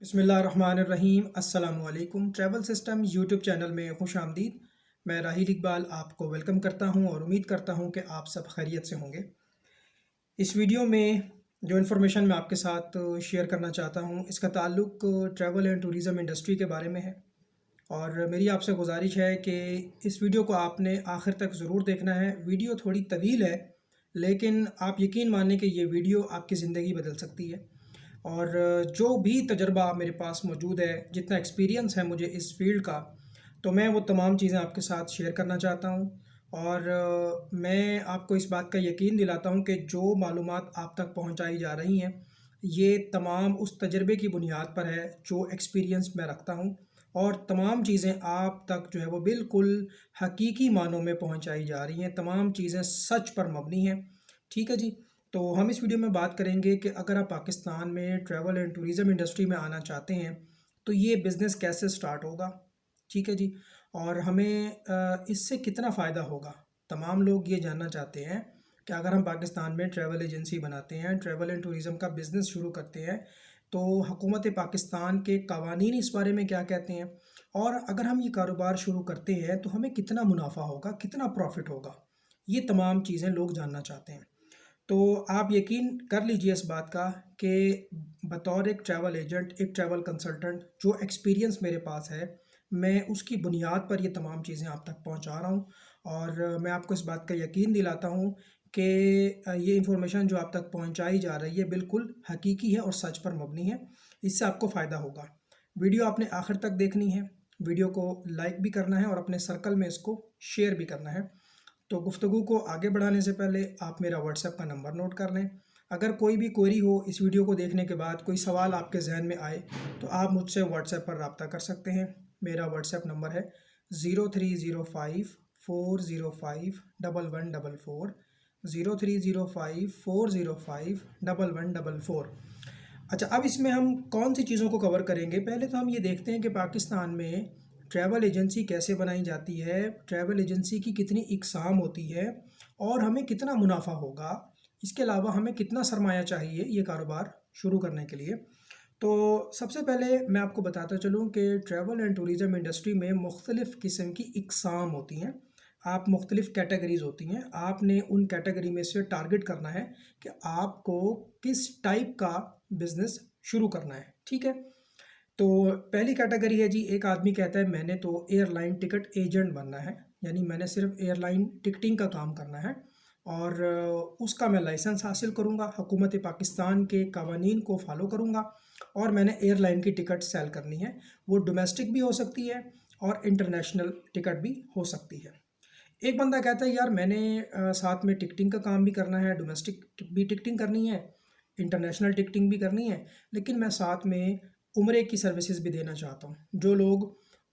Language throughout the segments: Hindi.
बिस्मिल्लाहिर्रहमानिर्रहीम अस्सलामुअलैकुम। ट्रैवल सिस्टम यूट्यूब चैनल में खुश आमदीद। मैं राहिल इकबाल आपको वेलकम करता हूं और उम्मीद करता हूं कि आप सब खैरियत से होंगे। इस वीडियो में जो इन्फॉर्मेशन मैं आपके साथ शेयर करना चाहता हूं इसका ताल्लुक ट्रैवल एंड टूरिज़म इंडस्ट्री के बारे में है। और मेरी आपसे गुजारिश है कि इस वीडियो को आपने आखिर तक ज़रूर देखना है। वीडियो थोड़ी तवील है लेकिन आप यकीन मानें कि ये वीडियो आपकी ज़िंदगी बदल सकती है। और जो भी तजर्बा मेरे पास मौजूद है, जितना एक्सपीरियंस है मुझे इस फील्ड का, तो मैं वो तमाम चीज़ें आपके साथ शेयर करना चाहता हूँ। और मैं आपको इस बात का यकीन दिलाता हूँ कि जो मालूमात आप तक पहुँचाई जा रही हैं ये तमाम उस तजर्बे की बुनियाद पर है जो एक्सपीरियंस मैं रखता हूँ। और तमाम चीज़ें आप तक जो है वो बिल्कुल हकीकी मानों में पहुँचाई जा रही हैं, तमाम चीज़ें सच पर मबनी हैं। ठीक है जी। तो हम इस वीडियो में बात करेंगे कि अगर आप पाकिस्तान में ट्रैवल एंड टूरिज़म इंडस्ट्री में आना चाहते हैं तो ये बिज़नेस कैसे स्टार्ट होगा। ठीक है जी। और हमें इससे कितना फ़ायदा होगा। तमाम लोग ये जानना चाहते हैं कि अगर हम पाकिस्तान में ट्रैवल एजेंसी बनाते हैं, ट्रैवल एंड टूरिज़म का बिज़नेस शुरू करते हैं, तो हुकूमत पाकिस्तान के कवानीन इस बारे में क्या कहते हैं, और अगर हम ये कारोबार शुरू करते हैं तो हमें कितना मुनाफा होगा, कितना प्रॉफिट होगा। ये तमाम चीज़ें लोग जानना चाहते हैं। तो आप यकीन कर लीजिए इस बात का कि बतौर एक ट्रैवल एजेंट, एक ट्रैवल कंसल्टेंट, जो एक्सपीरियंस मेरे पास है, मैं उसकी बुनियाद पर ये तमाम चीज़ें आप तक पहुंचा रहा हूं। और मैं आपको इस बात का यकीन दिलाता हूं कि ये इन्फॉर्मेशन जो आप तक पहुंचाई जा रही है बिल्कुल हकीकी है और सच पर मबनी है। इससे आपको फ़ायदा होगा। वीडियो आपने आखिर तक देखनी है, वीडियो को लाइक भी करना है और अपने सर्कल में इसको शेयर भी करना है। तो गुफ्तगू को आगे बढ़ाने से पहले आप मेरा व्हाट्सएप का नंबर नोट कर लें। अगर कोई भी क्वेरी हो, इस वीडियो को देखने के बाद कोई सवाल आपके जहन में आए, तो आप मुझसे व्हाट्सएप पर रब्ता कर सकते हैं। मेरा व्हाट्सएप नंबर है 0305 405 1144, 0305 405 1144। अच्छा, अब इसमें हम कौन सी चीज़ों को कवर करेंगे। पहले तो हम ये देखते हैं कि पाकिस्तान में ट्रैवल एजेंसी कैसे बनाई जाती है, ट्रैवल एजेंसी की कितनी इकसाम होती है और हमें कितना मुनाफा होगा। इसके अलावा हमें कितना सरमाया चाहिए ये कारोबार शुरू करने के लिए। तो सबसे पहले मैं आपको बताता चलूँ कि ट्रैवल एंड टूरिज़म इंडस्ट्री में मुख्तलिफ़ किस्म की इकसाम होती हैं। आप मुख्तलिफ़ कैटेगरीज़ होती हैं, आपने उन कैटेगरी में से टारगेट करना है कि आपको किस टाइप का बिज़नेस शुरू करना है। ठीक है। तो पहली कैटेगरी है जी, एक आदमी कहता है मैंने तो एयरलाइन टिकट एजेंट बनना है, यानी मैंने सिर्फ एयरलाइन टिकटिंग का काम करना है और उसका मैं लाइसेंस हासिल करूंगा, हुकूमत पाकिस्तान के कवानीन को फॉलो करूंगा और मैंने एयरलाइन की टिकट सेल करनी है। वो डोमेस्टिक भी हो सकती है और इंटरनेशनल टिकट भी हो सकती है। एक बंदा कहता है यार मैंने साथ में टिकटिंग का काम भी करना है, डोमेस्टिक भी टिकटिंग करनी है, इंटरनेशनल टिकटिंग भी करनी है, लेकिन मैं साथ में उम्रे की सर्विसेज भी देना चाहता हूँ। जो लोग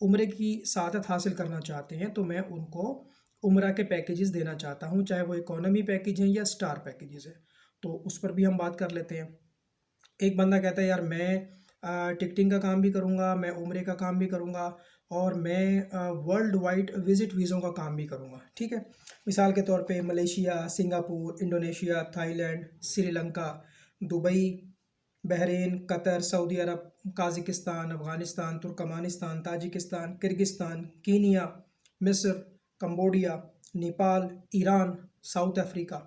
उम्रे की सआदत हासिल करना चाहते हैं तो मैं उनको उम्रा के पैकेजेस देना चाहता हूँ, चाहे वो इकोनॉमी पैकेज हैं या स्टार पैकेजेस हैं। तो उस पर भी हम बात कर लेते हैं। एक बंदा कहता है यार मैं टिकटिंग का काम भी करूँगा, मैं उम्रे का काम भी करूँगा और मैं वर्ल्ड वाइड विज़िट वीज़ों का काम भी करूँगा। ठीक है। मिसाल के तौर पे Malaysia, Singapore, Indonesia, Thailand, Sri Lanka, Dubai, Bahrain, Qatar, Saudi Arab, Kazakhstan, Afghanistan, Turkmenistan, Tajikistan, Kyrgyzstan, Kenya, मिस्र, Cambodia, Nepal, Iran, South Africa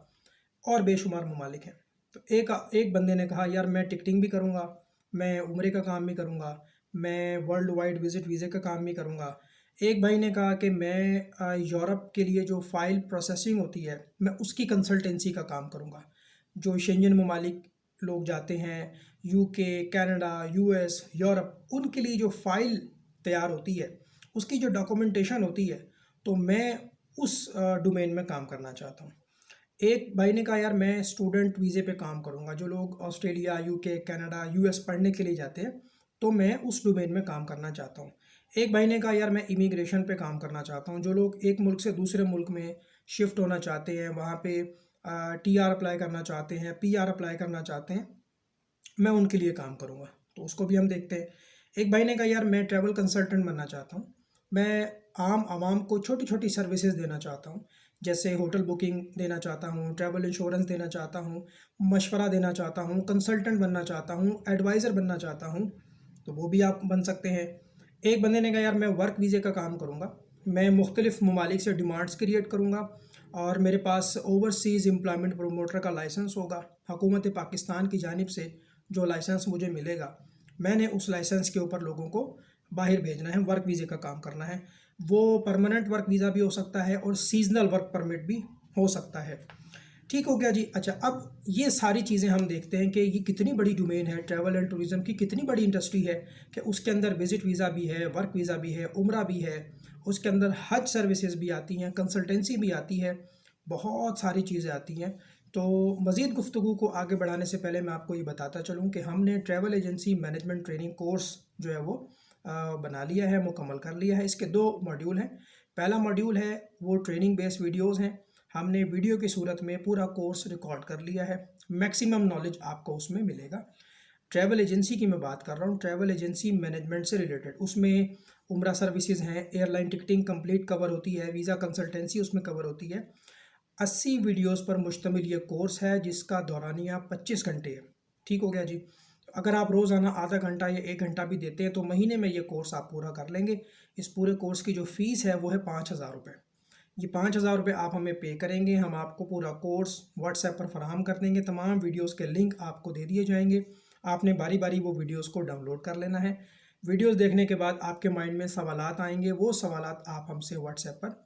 और बेशुमार ममालिक हैं। तो एक एक बंदे ने कहा यार मैं टिकटिंग भी करूँगा, मैं उम्रे का काम भी करूँगा, मैं वर्ल्ड वाइड विज़िट वीज़े का काम भी करूँगा। एक भाई ने कहा कि मैं यूरोप के लिए जो फ़ाइल प्रोसेसिंग होती है मैं उसकी कंसल्टेंसी का काम करूँगा। जो शेंजन ममालिक लोग जाते हैं, यूके, कनाडा, यूएस, यूरोप, उनके लिए जो फ़ाइल तैयार होती है, उसकी जो डॉक्यूमेंटेशन होती है, तो मैं उस डोमेन में काम करना चाहता हूँ। एक भाई ने कहा यार मैं स्टूडेंट वीज़े पे काम करूँगा। जो लोग ऑस्ट्रेलिया, यूके, कनाडा, यूएस पढ़ने के लिए जाते हैं तो मैं उस डोमेन में काम करना चाहता हूँ। एक भाई ने कहा यार मैं इमिग्रेशन पे काम करना चाहता हूँ। जो लोग एक मुल्क से दूसरे मुल्क में शिफ्ट होना चाहते हैं, वहाँ पे टीआर अप्लाई करना चाहते हैं, पीआर अप्लाई करना चाहते हैं, मैं उनके लिए काम करूँगा। तो उसको भी हम देखते हैं। एक भाई ने कहा यार मैं ट्रैवल कंसल्टेंट बनना चाहता हूँ। मैं आम आवाम को छोटी छोटी सर्विसेज देना चाहता हूँ, जैसे होटल बुकिंग देना चाहता हूँ, ट्रैवल इंश्योरेंस देना चाहता हूँ, मशवरा देना चाहता हूँ, कंसल्टेंट बनना चाहता हूँ, एडवाइज़र बनना चाहता हूँ। तो वो भी आप बन सकते हैं। एक बंदे ने कहा यार मैं वर्क वीज़े का काम करूँगा, मैं मुख्तलिफ़ ममालिक से डिमांड्स क्रिएट करूँगा और मेरे पास ओवरसीज़ एम्प्लॉयमेंट प्रमोटर का लाइसेंस होगा, हुकूमत पाकिस्तान की जानिब से जो लाइसेंस मुझे मिलेगा, मैंने उस लाइसेंस के ऊपर लोगों को बाहर भेजना है, वर्क वीज़े का काम करना है। वो परमानेंट वर्क वीज़ा भी हो सकता है और सीजनल वर्क परमिट भी हो सकता है। ठीक हो गया जी। अच्छा, अब ये सारी चीज़ें हम देखते हैं कि ये कितनी बड़ी डोमेन है, ट्रैवल एंड टूरिज़्म की कितनी बड़ी इंडस्ट्री है कि उसके अंदर विज़िट वीज़ा भी है, वर्क वीज़ा भी है, उम्रा भी है, उसके अंदर हज सर्विसेज भी आती हैं, कंसल्टेंसी भी आती है, बहुत सारी चीज़ें आती हैं। तो मज़ीद गुफ्तगू को आगे बढ़ाने से पहले मैं आपको ये बताता चलूँ कि हमने travel agency management training course जो है वो बना लिया है, मुकम्मल कर लिया है। इसके 2 मॉड्यूल हैं। पहला मॉड्यूल है वो ट्रेनिंग बेस्ड वीडियोज़ हैं, हमने वीडियो की सूरत में पूरा कोर्स रिकॉर्ड कर लिया है, मैक्सिमम नॉलेज आपको उसमें मिलेगा। ट्रैवल एजेंसी की मैं बात कर रहा हूँ, ट्रैवल एजेंसी मैनेजमेंट से रिलेटेड, उसमें उम्रा सर्विसेज हैं, एयरलाइन टिकटिंग कंप्लीट कवर होती है, वीज़ा कंसल्टेंसी उसमें कवर होती है। 80 वीडियोस पर मुश्तमिल ये कोर्स है जिसका दौरानिया 25 घंटे है। ठीक हो गया जी। अगर आप रोज़ाना आधा घंटा या 1 घंटा भी देते हैं तो महीने में ये कोर्स आप पूरा कर लेंगे। इस पूरे कोर्स की जो फ़ीस है वो है 5,000 रुपये। ये 5,000 रुपये आप हमें पे करेंगे, हम आपको पूरा कोर्स व्हाट्सएप पर फराहम कर देंगे, तमाम वीडियोस के लिंक आपको दे दिए जाएंगे। आपने बारी बारी वो वीडियोस को डाउनलोड कर लेना है। वीडियोस देखने के बाद आपके माइंड में सवालात आएंगे, वो सवालात आप हमसे व्हाट्सएप पर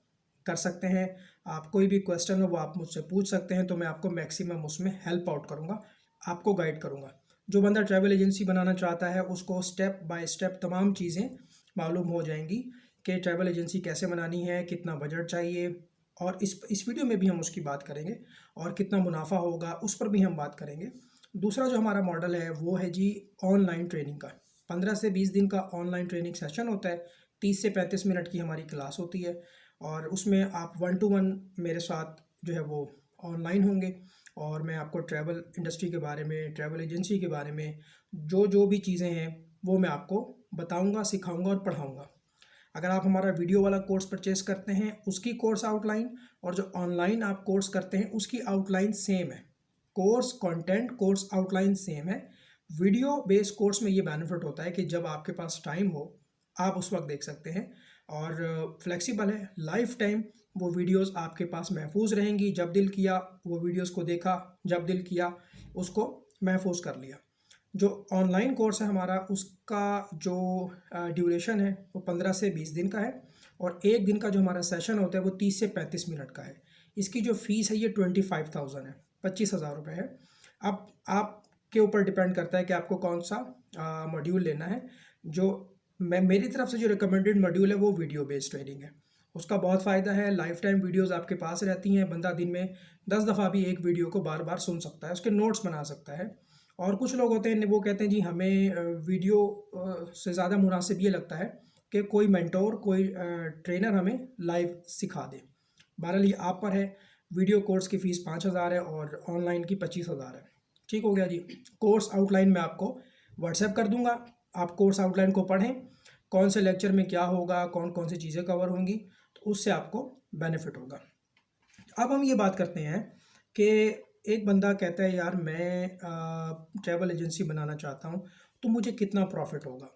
कर सकते हैं। आप कोई भी क्वेश्चन हो वो आप मुझसे पूछ सकते हैं, तो मैं आपको मैक्सिमम उसमें हेल्प आउट करूँगा, आपको गाइड करूँगा। जो बंदा ट्रैवल एजेंसी बनाना चाहता है उसको स्टेप बाय स्टेप तमाम चीज़ें मालूम हो जाएंगी कि ट्रैवल एजेंसी कैसे बनानी है, कितना बजट चाहिए, और इस वीडियो में भी हम उसकी बात करेंगे, और कितना मुनाफा होगा उस पर भी हम बात करेंगे। दूसरा जो हमारा मॉडल है वो है जी ऑनलाइन ट्रेनिंग का। 15 से 20 दिन का ऑनलाइन ट्रेनिंग सेशन होता है, 30 से 35 मिनट की हमारी क्लास होती है, और उसमें आप 1 टू 1 मेरे साथ जो है वो ऑनलाइन होंगे, और मैं आपको ट्रैवल इंडस्ट्री के बारे में, ट्रैवल एजेंसी के बारे में जो जो भी चीज़ें हैं वो मैं आपको बताऊंगा, सिखाऊंगा और पढ़ाऊंगा। अगर आप हमारा वीडियो वाला कोर्स परचेस करते हैं उसकी कोर्स आउटलाइन, और जो ऑनलाइन आप कोर्स करते हैं उसकी आउटलाइन सेम है। Course content, course outline same है। वीडियो बेस्ड कोर्स में ये बेनिफिट होता है कि जब आपके पास टाइम हो आप उस वक्त देख सकते हैं, और फ्लेक्सिबल है, लाइफ टाइम वो वीडियोस आपके पास महफूज रहेंगी। जब दिल किया वो वीडियोस को देखा, जब दिल किया उसको महफूज कर लिया। जो ऑनलाइन कोर्स है हमारा उसका जो ड्यूरेशन है वो 15 से 20 दिन का है, और एक दिन का जो हमारा सेशन होता है वो 30 से 35 मिनट का है। इसकी जो फ़ीस है ये 25,000 है, 25,000 रुपये है। अब आपके ऊपर डिपेंड करता है कि आपको कौन सा मॉड्यूल लेना है। जो मैं मेरी तरफ से जो रिकमेंडेड मॉड्यूल है वो वीडियो बेस्ड ट्रेनिंग है। उसका बहुत फ़ायदा है, लाइफ टाइम वीडियोज़ आपके पास रहती हैं, बंदा दिन में 10 दफ़ा भी एक वीडियो को बार बार सुन सकता है, उसके नोट्स बना सकता है। और कुछ लोग होते हैं वो कहते हैं जी हमें वीडियो से ज़्यादा मुनासिब ये लगता है कि कोई मेंटोर, कोई ट्रेनर हमें लाइव सिखा दे। बहरहाल ये आप पर है। वीडियो कोर्स की फ़ीस 5,000 है और ऑनलाइन की 25,000 है। ठीक हो गया जी। कोर्स आउटलाइन मैं आपको व्हाट्सएप कर दूंगा, आप कोर्स आउटलाइन को पढ़ें, कौन से लेक्चर में क्या होगा, कौन कौन सी चीज़ें कवर होंगी, तो उससे आपको बेनिफिट होगा। अब हम ये बात करते हैं कि एक बंदा कहता है यार मैं ट्रैवल एजेंसी बनाना चाहता हूँ, तो मुझे कितना प्रॉफिट होगा,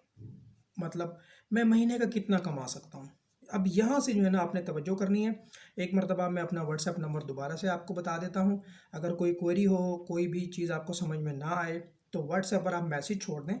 मतलब मैं महीने का कितना कमा सकता हूँ। अब यहाँ से जो है ना आपने तवज्जो करनी है। एक मरतबा मैं अपना व्हाट्सएप नंबर दोबारा से आपको बता देता हूँ। अगर कोई क्वेरी हो, कोई भी चीज़ आपको समझ में ना आए तो व्हाट्सएप पर आप मैसेज छोड़ दें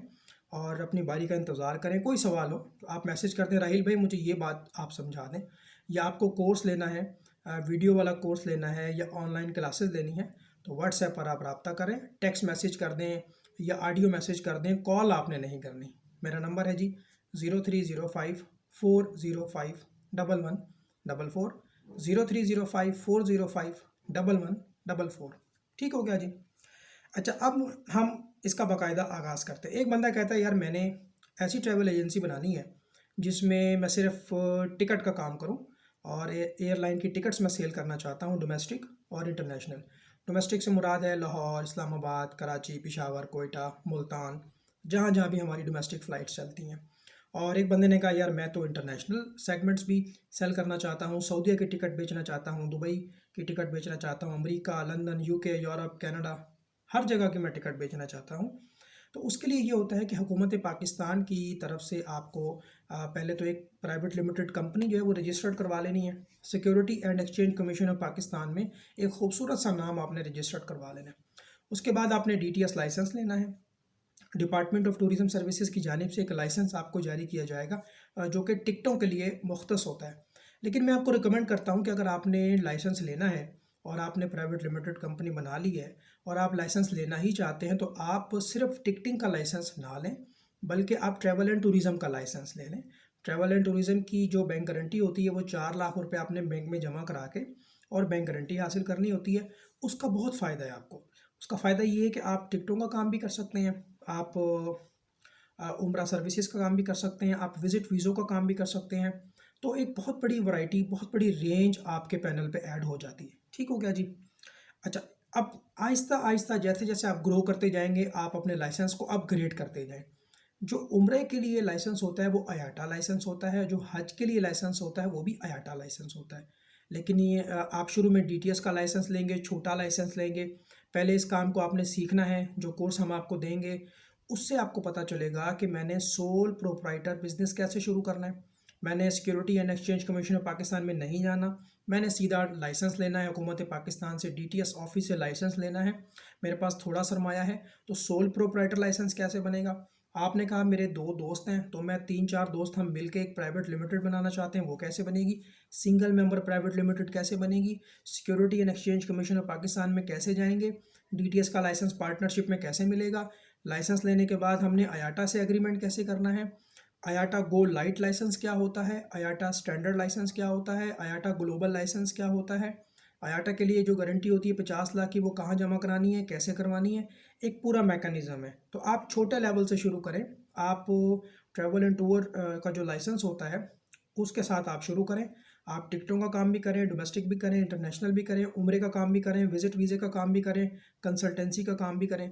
और अपनी बारी का इंतज़ार करें। कोई सवाल हो तो आप मैसेज कर दें, राहिल भाई मुझे ये बात आप समझा दें, या आपको कोर्स लेना है, वीडियो वाला कोर्स लेना है या ऑनलाइन क्लासेस लेनी है, तो व्हाट्सएप पर आप रब्ता करें, टेक्स्ट मैसेज कर दें या ऑडियो मैसेज कर दें, कॉल आपने नहीं करनी। मेरा नंबर है जी 0305 405 1144, 0305 405 1144। ठीक हो गया जी। अच्छा, अब हम इसका बाकायदा आगाज़ करते हैं। एक बंदा कहता है यार मैंने ऐसी ट्रैवल एजेंसी बनानी है जिसमें मैं सिर्फ टिकट का काम करूं, और एयरलाइन की टिकट्स मैं सेल करना चाहता हूं, डोमेस्टिक और इंटरनेशनल। डोमेस्टिक से मुराद है लाहौर, इस्लामाबाद, कराची, पेशावर, कोयटा, मुल्तान, जहाँ जहाँ भी हमारी डोमेस्टिक फ़्लाइट्स चलती हैं। और एक बंदे ने कहा यार मैं तो इंटरनेशनल सेगमेंट्स भी सेल करना चाहता हूँ, सऊदीया की टिकट बेचना चाहता हूँ, दुबई की टिकट बेचना चाहता हूँ, America, London, UK, Europe, Canada, हर जगह की मैं टिकट बेचना चाहता हूँ। तो उसके लिए ये होता है कि हुकूमत पाकिस्तान की तरफ से आपको पहले तो एक प्राइवेट लिमिटेड कंपनी जो है वो रजिस्टर्ड करवा लेनी है। Security and exchange commission of Pakistan में एक खूबसूरत सा नाम आपने रजिस्टर्ड करवा लेना है। उसके बाद आपने DTS लाइसेंस लेना है। डिपार्टमेंट ऑफ टूरिज्म सर्विसेज की जानिब से एक लाइसेंस आपको जारी किया जाएगा जो कि टिकटों के लिए मुख्तस होता है। लेकिन मैं आपको रिकमेंड करता हूँ कि अगर आपने लाइसेंस लेना है और आपने प्राइवेट लिमिटेड कंपनी बना ली है और आप लाइसेंस लेना ही चाहते हैं, तो आप सिर्फ टिकटिंग का लाइसेंस ना लें, बल्कि आप ट्रैवल एंड टूरिज़्म का लाइसेंस ले लें। ट्रैवल एंड टूरिज़्म की जो बैंक गारंटी होती है वो 4 लाख रुपए आपने बैंक में जमा करा के और बैंक गारंटी हासिल करनी होती है। उसका बहुत फ़ायदा है आपको। उसका फ़ायदा ये है कि आप टिकटों का काम भी कर सकते हैं, आप उम्रा सर्विसेज का काम भी कर सकते हैं, आप विज़िट वीज़ों का काम भी कर सकते हैं। तो एक बहुत बड़ी वैरायटी, बहुत बड़ी रेंज आपके पैनल पे ऐड हो जाती है। ठीक हो गया जी। अच्छा, अब आहिस्ता आहिस्ता जैसे जैसे आप ग्रो करते जाएंगे, आप अपने लाइसेंस को अपग्रेड करते जाएं। जो उम्रे के लिए लाइसेंस होता है वो आयाटा लाइसेंस होता है, जो हज के लिए लाइसेंस होता है वो भी आयाटा लाइसेंस होता है। लेकिन ये आप शुरू में DTS का लाइसेंस लेंगे, छोटा लाइसेंस लेंगे। पहले इस काम को आपने सीखना है, जो कोर्स हम आपको देंगे उससे आपको पता चलेगा कि मैंने सोल प्रोप्राइटर बिजनेस कैसे शुरू करना है। मैंने security and exchange commission of Pakistan में नहीं जाना, मैंने सीधा लाइसेंस लेना है हुकूमत पाकिस्तान से, DTS ऑफिस से लाइसेंस लेना है। मेरे पास थोड़ा सरमाया है, तो सोल प्रोप्राइटर लाइसेंस कैसे बनेगा। आपने कहा मेरे 2 दोस्त हैं, तो मैं 3-4 दोस्त हम मिलके एक प्राइवेट लिमिटेड बनाना चाहते हैं, वो कैसे बनेगी। सिंगल मेंबर प्राइवेट लिमिटेड कैसे बनेगी। Security and exchange commission of Pakistan में कैसे जाएंगे। DTS का लाइसेंस पार्टनरशिप में कैसे मिलेगा। लाइसेंस लेने के बाद हमने आयाटा से एग्रीमेंट कैसे करना है। आयाटा गो लाइट लाइसेंस क्या होता है, आयाटा स्टैंडर्ड लाइसेंस क्या होता है, आयाटा ग्लोबल लाइसेंस क्या होता है। आयाटा के लिए जो गारंटी होती है 50 लाख की, वो कहाँ जमा करानी है, कैसे करवानी है, एक पूरा मैकेनिज्म है। तो आप छोटे लेवल से शुरू करें। आप ट्रैवल एंड टूर का जो लाइसेंस होता है उसके साथ आप शुरू करें। आप टिकटों का काम भी करें, डोमेस्टिक भी करें, इंटरनेशनल भी करें, उम्रे का काम भी करें, विजिट वीज़े का काम भी करें, कंसल्टेंसी का काम भी करें।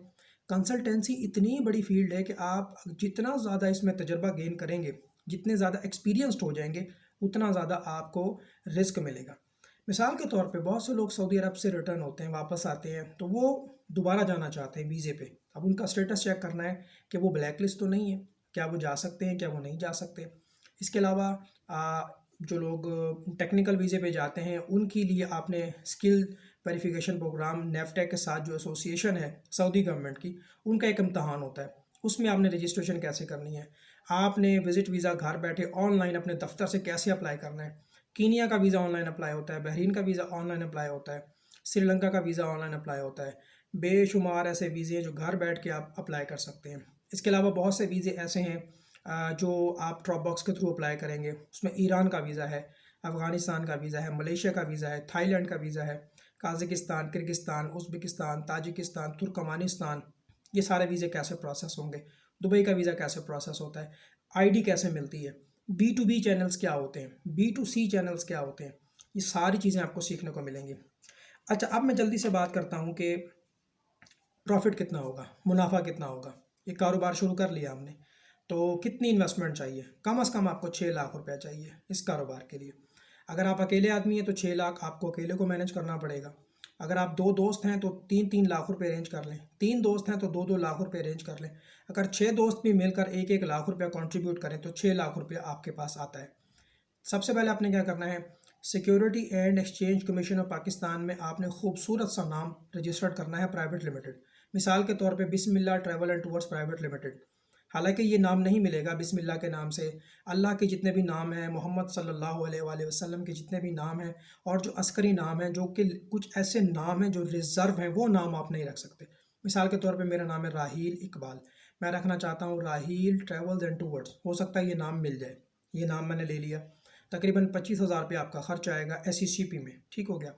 कंसल्टेंसी इतनी बड़ी फील्ड है कि आप जितना ज़्यादा इसमें तजर्बा गेन करेंगे, जितने ज़्यादा एक्सपीरियंस्ड हो जाएंगे, उतना ज़्यादा आपको रिस्क मिलेगा। मिसाल के तौर पे बहुत से लोग सऊदी अरब से रिटर्न होते हैं, वापस आते हैं, तो वो दोबारा जाना चाहते हैं वीज़े पे। अब उनका स्टेटस चेक करना है कि वो ब्लैक लिस्ट तो नहीं है, क्या वो जा सकते हैं, क्या वो नहीं जा सकते। इसके अलावा जो लोग टेक्निकल वीज़े पे जाते हैं उनके लिए आपने स्किल वेरिफिकेशन प्रोग्राम नेफ्टेक के साथ जो एसोसिएशन है सऊदी गवर्नमेंट की, उनका एक इम्तहान होता है, उसमें आपने रजिस्ट्रेशन कैसे करनी है। आपने विज़िट वीज़ा घर बैठे ऑनलाइन अपने दफ्तर से कैसे अप्लाई करना है। कीनिया का वीज़ा ऑनलाइन अप्लाई होता है, बहरीन का वीज़ा ऑनलाइन अप्लाई होता है, श्रीलंका का वीज़ा ऑनलाइन अप्लाई होता है। बेशुमार ऐसे वीज़े हैं जो घर बैठ के आप अप्लाई कर सकते हैं। इसके अलावा बहुत से वीज़े ऐसे हैं जो आप ड्रॉप बॉक्स के थ्रू अप्लाई करेंगे। उसमें ईरान का वीज़ा है, अफ़गानिस्तान का वीज़ा है, मलेशिया का वीज़ा है, थाईलैंड का वीज़ा है, काज़ाकिस्तान, किर्गिस्तान, उज़्बेकिस्तान, ताजिकिस्तान, तुर्कमानिस्तान। ये सारे वीज़े कैसे प्रोसेस होंगे। दुबई का वीज़ा कैसे प्रोसेस होता है, ID कैसे मिलती है, B2B चैनल्स क्या होते हैं, B2C चैनल्स क्या होते हैं। ये सारी चीज़ें आपको सीखने को मिलेंगी। अच्छा, अब मैं जल्दी से बात करता हूँ कि प्रॉफिट कितना होगा, मुनाफा कितना होगा। ये कारोबार शुरू कर लिया हमने, तो कितनी इन्वेस्टमेंट चाहिए। कम से कम आपको 6 लाख रुपया चाहिए इस कारोबार के लिए। अगर आप अकेले आदमी हैं तो 6 लाख आपको अकेले को मैनेज करना पड़ेगा। अगर आप 2 दोस्त हैं तो 3-3 लाख रुपए अरेंज कर लें, 3 दोस्त हैं तो 2-2 लाख रुपए अरेंज कर लें। अगर 6 दोस्त भी मिलकर 1-1 लाख रुपया कंट्रीब्यूट करें तो 6 लाख रुपया आपके पास आता है। सबसे पहले आपने क्या करना है, security and exchange commission of Pakistan में आपने खूबसूरत सा नाम रजिस्टर्ड करना है प्राइवेट लिमिटेड। मिसाल के तौर पे Bismillah travel and tours private limited. हालांकि ये नाम नहीं मिलेगा बिस्मिल्लाह के नाम से। अल्लाह के जितने भी नाम हैं, मोहम्मद सल्लल्लाहु अलैहि वसल्लम के जितने भी नाम हैं, और जो अस्करी नाम हैं, जो कि कुछ ऐसे नाम हैं जो रिज़र्व हैं, वो नाम आप नहीं रख सकते। मिसाल के तौर पे मेरा नाम है राहील इकबाल, मैं रखना चाहता हूँ राहील ट्रैवल्स एंड टूर्स। हो सकता है ये नाम मिल जाए, ये नाम मैंने ले लिया। तकरीबन 25,000 रुपये आपका खर्च आएगा SECP में। ठीक हो गया।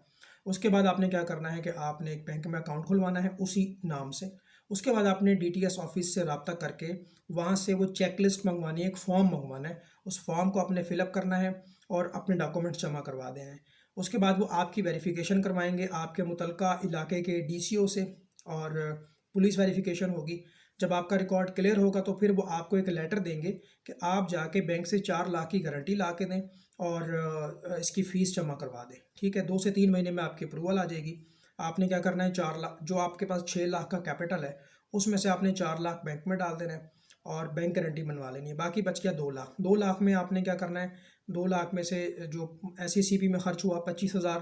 उसके बाद आपने क्या करना है कि आपने एक बैंक में अकाउंट खुलवाना है उसी नाम से। उसके बाद आपने DTS ऑफिस से रब्ता करके वहाँ से वो चेक लिस्ट मंगवानी है, एक फॉर्म मंगवाना है। उस फॉर्म को आपने फिलअप करना है और अपने डॉक्यूमेंट्स जमा करवा देने हैं। उसके बाद वो आपकी वेरिफिकेशन करवाएंगे आपके मुतलका इलाके के DCO से, और पुलिस वेरिफिकेशन होगी। जब आपका रिकॉर्ड क्लियर होगा तो फिर वो आपको एक लेटर देंगे कि आप जाके बैंक से 4 लाख की गारंटी ला के दें और इसकी फ़ीस जमा करवा दें। ठीक है, 2 से 3 महीने में आपकी अप्रूवल आ जाएगी। आपने क्या करना है, 4 लाख जो आपके पास 6 लाख का कैपिटल है उसमें से आपने 4 लाख बैंक में डाल देना है और बैंक गारंटी बनवा लेनी है, बाकी बच गया 2 लाख। 2 लाख में आपने क्या करना है, 2 लाख में से जो SECP में खर्च हुआ 25,000,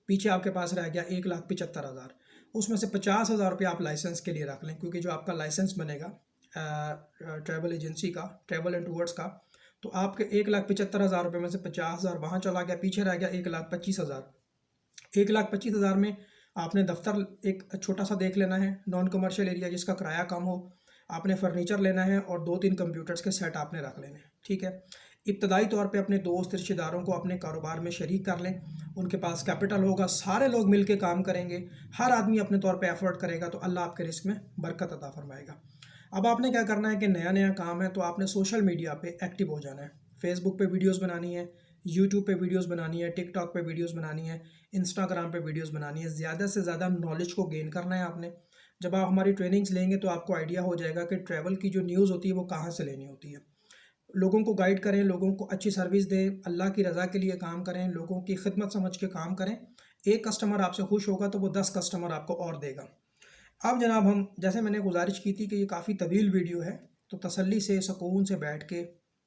पीछे आपके पास रह गया 1,75,000, उसमें से 50,000 रुपये आप लाइसेंस के लिए रख लें, क्योंकि जो आपका लाइसेंस बनेगा ट्रैवल एजेंसी का, ट्रैवल एंड टूर्स का, तो आपके 1,75,000 रुपये में से 50,000 वहाँ चला गया, पीछे रह गया 1,25,000। 1,25,000 में आपने दफ्तर एक छोटा सा देख लेना है, नॉन कमर्शियल एरिया जिसका किराया कम हो, आपने फर्नीचर लेना है और 2-3 कंप्यूटर्स के सेट आपने रख लेने हैं, ठीक है। इब्तदाई तौर पे अपने दोस्त रिश्तेदारों को अपने कारोबार में शरीक कर लें, उनके पास कैपिटल होगा, सारे लोग मिल के काम करेंगे, हर आदमी अपने तौर पे एफर्ट करेगा तो अल्लाह आपके रिस्क में बरकत अता फरमाएगा। अब आपने क्या करना है कि नया नया काम है तो आपने सोशल मीडिया पे एक्टिव हो जाना है। फेसबुक पे वीडियोस बनानी है, यूट्यूब पे वीडियोस बनानी है, टिकटॉक पे वीडियोस बनानी है, इंस्टाग्राम पे वीडियोस बनानी है। ज़्यादा से ज़्यादा नॉलेज को गेन करना है आपने। जब आप हमारी ट्रेनिंग्स लेंगे तो आपको आइडिया हो जाएगा कि ट्रैवल की जो न्यूज़ होती है वो कहाँ से लेनी होती है। लोगों को गाइड करें, लोगों को अच्छी सर्विस दें, अल्लाह की रज़ा के लिए काम करें, लोगों की खिदमत समझ के काम करें। एक कस्टमर आपसे खुश होगा तो वो 10 कस्टमर आपको और देगा। अब जनाब हम, जैसे मैंने गुजारिश की थी कि ये काफ़ी तवील वीडियो है, तो तसल्ली से सुकून से बैठ के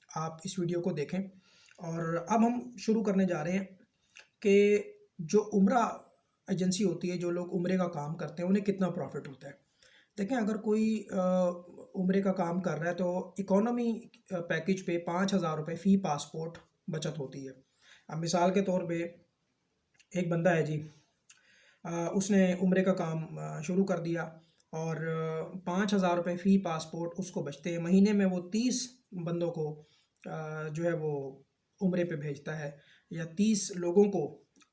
आप इस वीडियो को देखें। और अब हम शुरू करने जा रहे हैं कि जो उम्रा एजेंसी होती है, जो लोग उम्रे का काम करते हैं, उन्हें कितना प्रॉफिट होता है। देखें, अगर कोई उम्रे का काम कर रहा है तो इकोनॉमी पैकेज पे 5,000 रुपये फ़ी पासपोर्ट बचत होती है। अब मिसाल के तौर पे एक बंदा है जी, उसने उम्रे का काम शुरू कर दिया और 5,000 रुपये फ़ी पासपोर्ट उसको बचते हैं। महीने में वो 30 बंदों को जो है वो उम्रे पे भेजता है, या 30 लोगों को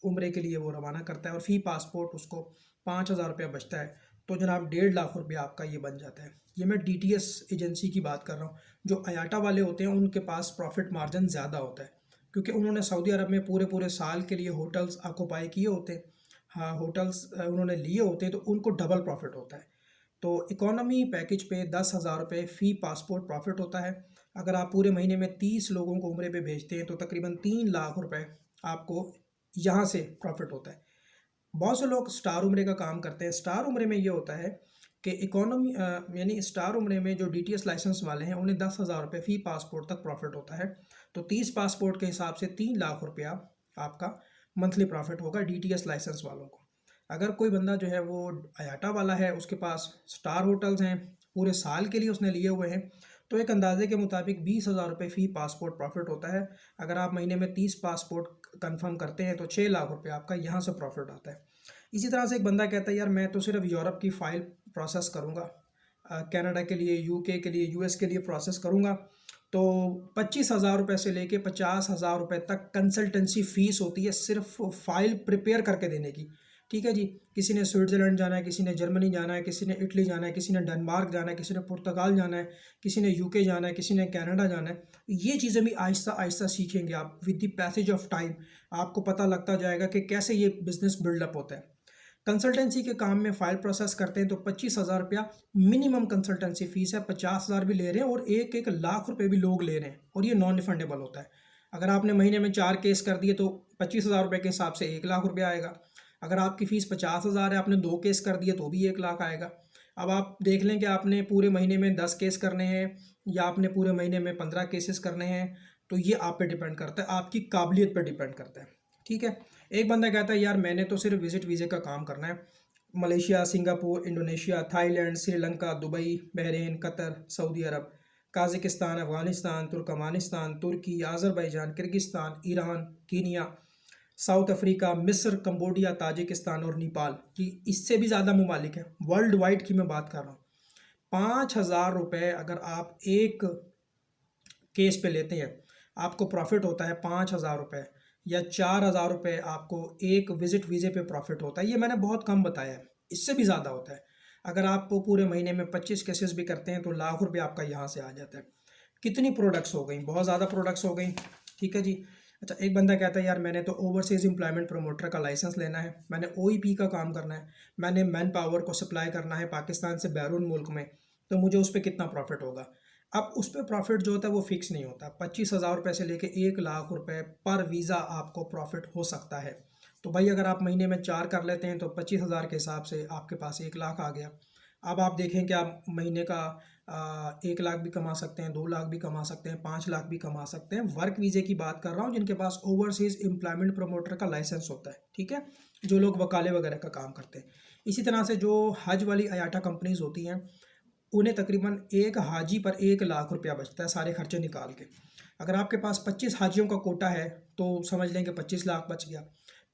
उम्रे के लिए वो रवाना करता है और फ़ी पासपोर्ट उसको 5,000 रुपया बचता है। तो जनाब 1.5 लाख रुपया आपका ये बन जाता है। ये मैं DTS एजेंसी की बात कर रहा हूँ। जो अयाटा वाले होते हैं उनके पास प्रॉफिट मार्जिन ज़्यादा होता है, क्योंकि उन्होंने सऊदी अरब में पूरे पूरे साल के लिए होटल्स ऑक्यूपाई किए होते हैं। हाँ, होटल्स उन्होंने लिए होते हैं तो उनको डबल प्रॉफिट होता है। तो इकोनॉमी पैकेज पे 10,000 रुपये फ़ी पासपोर्ट प्रॉफिट होता है। अगर आप पूरे महीने में 30 लोगों को उम्रे पे भेजते हैं तो तकरीबन 3 लाख रुपए आपको यहाँ से प्रॉफिट होता है। बहुत से लोग स्टार उम्रे का काम करते हैं। स्टार उम्रे में ये होता है कि इकोनॉमी यानी स्टार उम्रे में जो DTS लाइसेंस वाले हैं उन्हें 10,000 रुपये फ़ी पासपोर्ट तक प्रॉफिट होता है। तो 30 पासपोर्ट के हिसाब से 3 लाख रुपया आपका मंथली प्रॉफिट होगा DTS लाइसेंस वालों को। अगर कोई बंदा जो है वो अयाटा वाला है, उसके पास स्टार होटल्स हैं, पूरे साल के लिए उसने लिए हुए हैं, तो एक अंदाजे के मुताबिक 20,000 रुपये फ़ी पासपोर्ट प्रॉफिट होता है। अगर आप महीने में 30 पासपोर्ट कंफर्म करते हैं तो 6 लाख रुपये आपका यहाँ से प्रॉफिट आता है। इसी तरह से एक बंदा कहता है यार मैं तो सिर्फ यूरोप की फ़ाइल प्रोसेस करूँगा, कनाडा के लिए, UK के लिए, US के लिए प्रोसेस करूँगा, तो 25,000 रुपये से लेके 50,000 रुपये तक कंसल्टेंसी फ़ीस होती है सिर्फ फ़ाइल प्रिपेयर करके देने की। ठीक है जी। किसी ने स्विट्ज़रलैंड जाना है, किसी ने जर्मनी जाना है, किसी ने इटली जाना है, किसी ने डेनमार्क जाना है, किसी ने पुर्तगाल जाना है, किसी ने UK जाना है, किसी ने कनाडा जाना है। ये चीज़ें भी आहिस्ता आहिस्ता सीखेंगे आप। With the passage of time आपको पता लगता जाएगा कि कैसे ये बिज़नेस बिल्डअप होता है। कंसल्टेंसी के काम में फ़ाइल प्रोसेस करते हैं तो 25,000 रुपया मिनिमम कंसल्टेंसी फ़ीस है। 50,000 भी ले रहे हैं और 1-1 लाख रुपये भी लोग ले रहे हैं, और ये नॉन रिफंडेबल होता है। अगर आपने महीने में 4 केस कर दिए तो 25,000 रुपये के हिसाब से 1 लाख रुपया आएगा। अगर आपकी फ़ीस 50,000 है, आपने 2 केस कर दिए तो भी 1 लाख आएगा। अब आप देख लें कि आपने पूरे महीने में 10 केस करने हैं या आपने पूरे महीने में 15 केसेस करने हैं, तो ये आप पे डिपेंड करता है, आपकी काबिलियत पे डिपेंड करता है। ठीक है। एक बंदा कहता है यार मैंने तो सिर्फ विजिट वीज़े का काम करना है, Malaysia, Singapore, Indonesia, Thailand, Sri Lanka, Dubai, Bahrain, Qatar, Saudi Arab, Kazakhstan, Afghanistan, Turkmenistan, Turkey, Azerbaijan, Kyrgyzstan, Iran, Kenya, South Africa, मिस्र, कंबोडिया, ताजिकिस्तान और नेपाल। जी, इससे भी ज़्यादा ममालिक हैं, वर्ल्ड वाइड की मैं बात कर रहा हूँ। 5,000 रुपये अगर आप एक केस पे लेते हैं, आपको प्रॉफिट होता है 5,000 रुपये, या 4,000 रुपये आपको एक विज़िट वीज़े पे प्रॉफिट होता है। ये मैंने बहुत कम बताया है, इससे भी ज़्यादा होता है। अगर आप पूरे महीने में 25 केसेस भी करते हैं तो लाख रुपये आपका यहाँ से आ जाता है। कितनी प्रोडक्ट्स हो गई, बहुत ज़्यादा प्रोडक्ट्स हो गई। ठीक है जी। अच्छा, एक बंदा कहता है यार मैंने तो ओवरसीज़ एम्प्लॉयमेंट प्रमोटर का लाइसेंस लेना है, मैंने OEP का काम करना है, मैंने मैन पावर को सप्लाई करना है पाकिस्तान से बैरून मुल्क में, तो मुझे उस पर कितना प्रॉफिट होगा। अब उस पर प्रॉफिट जो होता है वो फिक्स नहीं होता। 25,000 रुपये से लेके 1 लाख रुपये पर वीज़ा आपको प्रॉफिट हो सकता है। तो भाई अगर आप महीने में 4 कर लेते हैं तो 25,000 के हिसाब से आपके पास 1 लाख आ गया। अब आप देखें कि आप महीने का 1 लाख भी कमा सकते हैं, 2 लाख भी कमा सकते हैं, 5 लाख भी कमा सकते हैं। वर्क वीज़े की बात कर रहा हूँ जिनके पास ओवरसीज़ एम्प्लॉयमेंट प्रमोटर का लाइसेंस होता है, ठीक है, जो लोग वकाले वगैरह का काम करते हैं। इसी तरह से जो हज वाली अयाटा कंपनीज होती हैं, उन्हें तकरीबन एक हाजी पर 1 लाख रुपया बचता है सारे खर्चे निकाल के। अगर आपके पास 25 हाजियों का कोटा है तो समझ लें कि 25 लाख बच गया।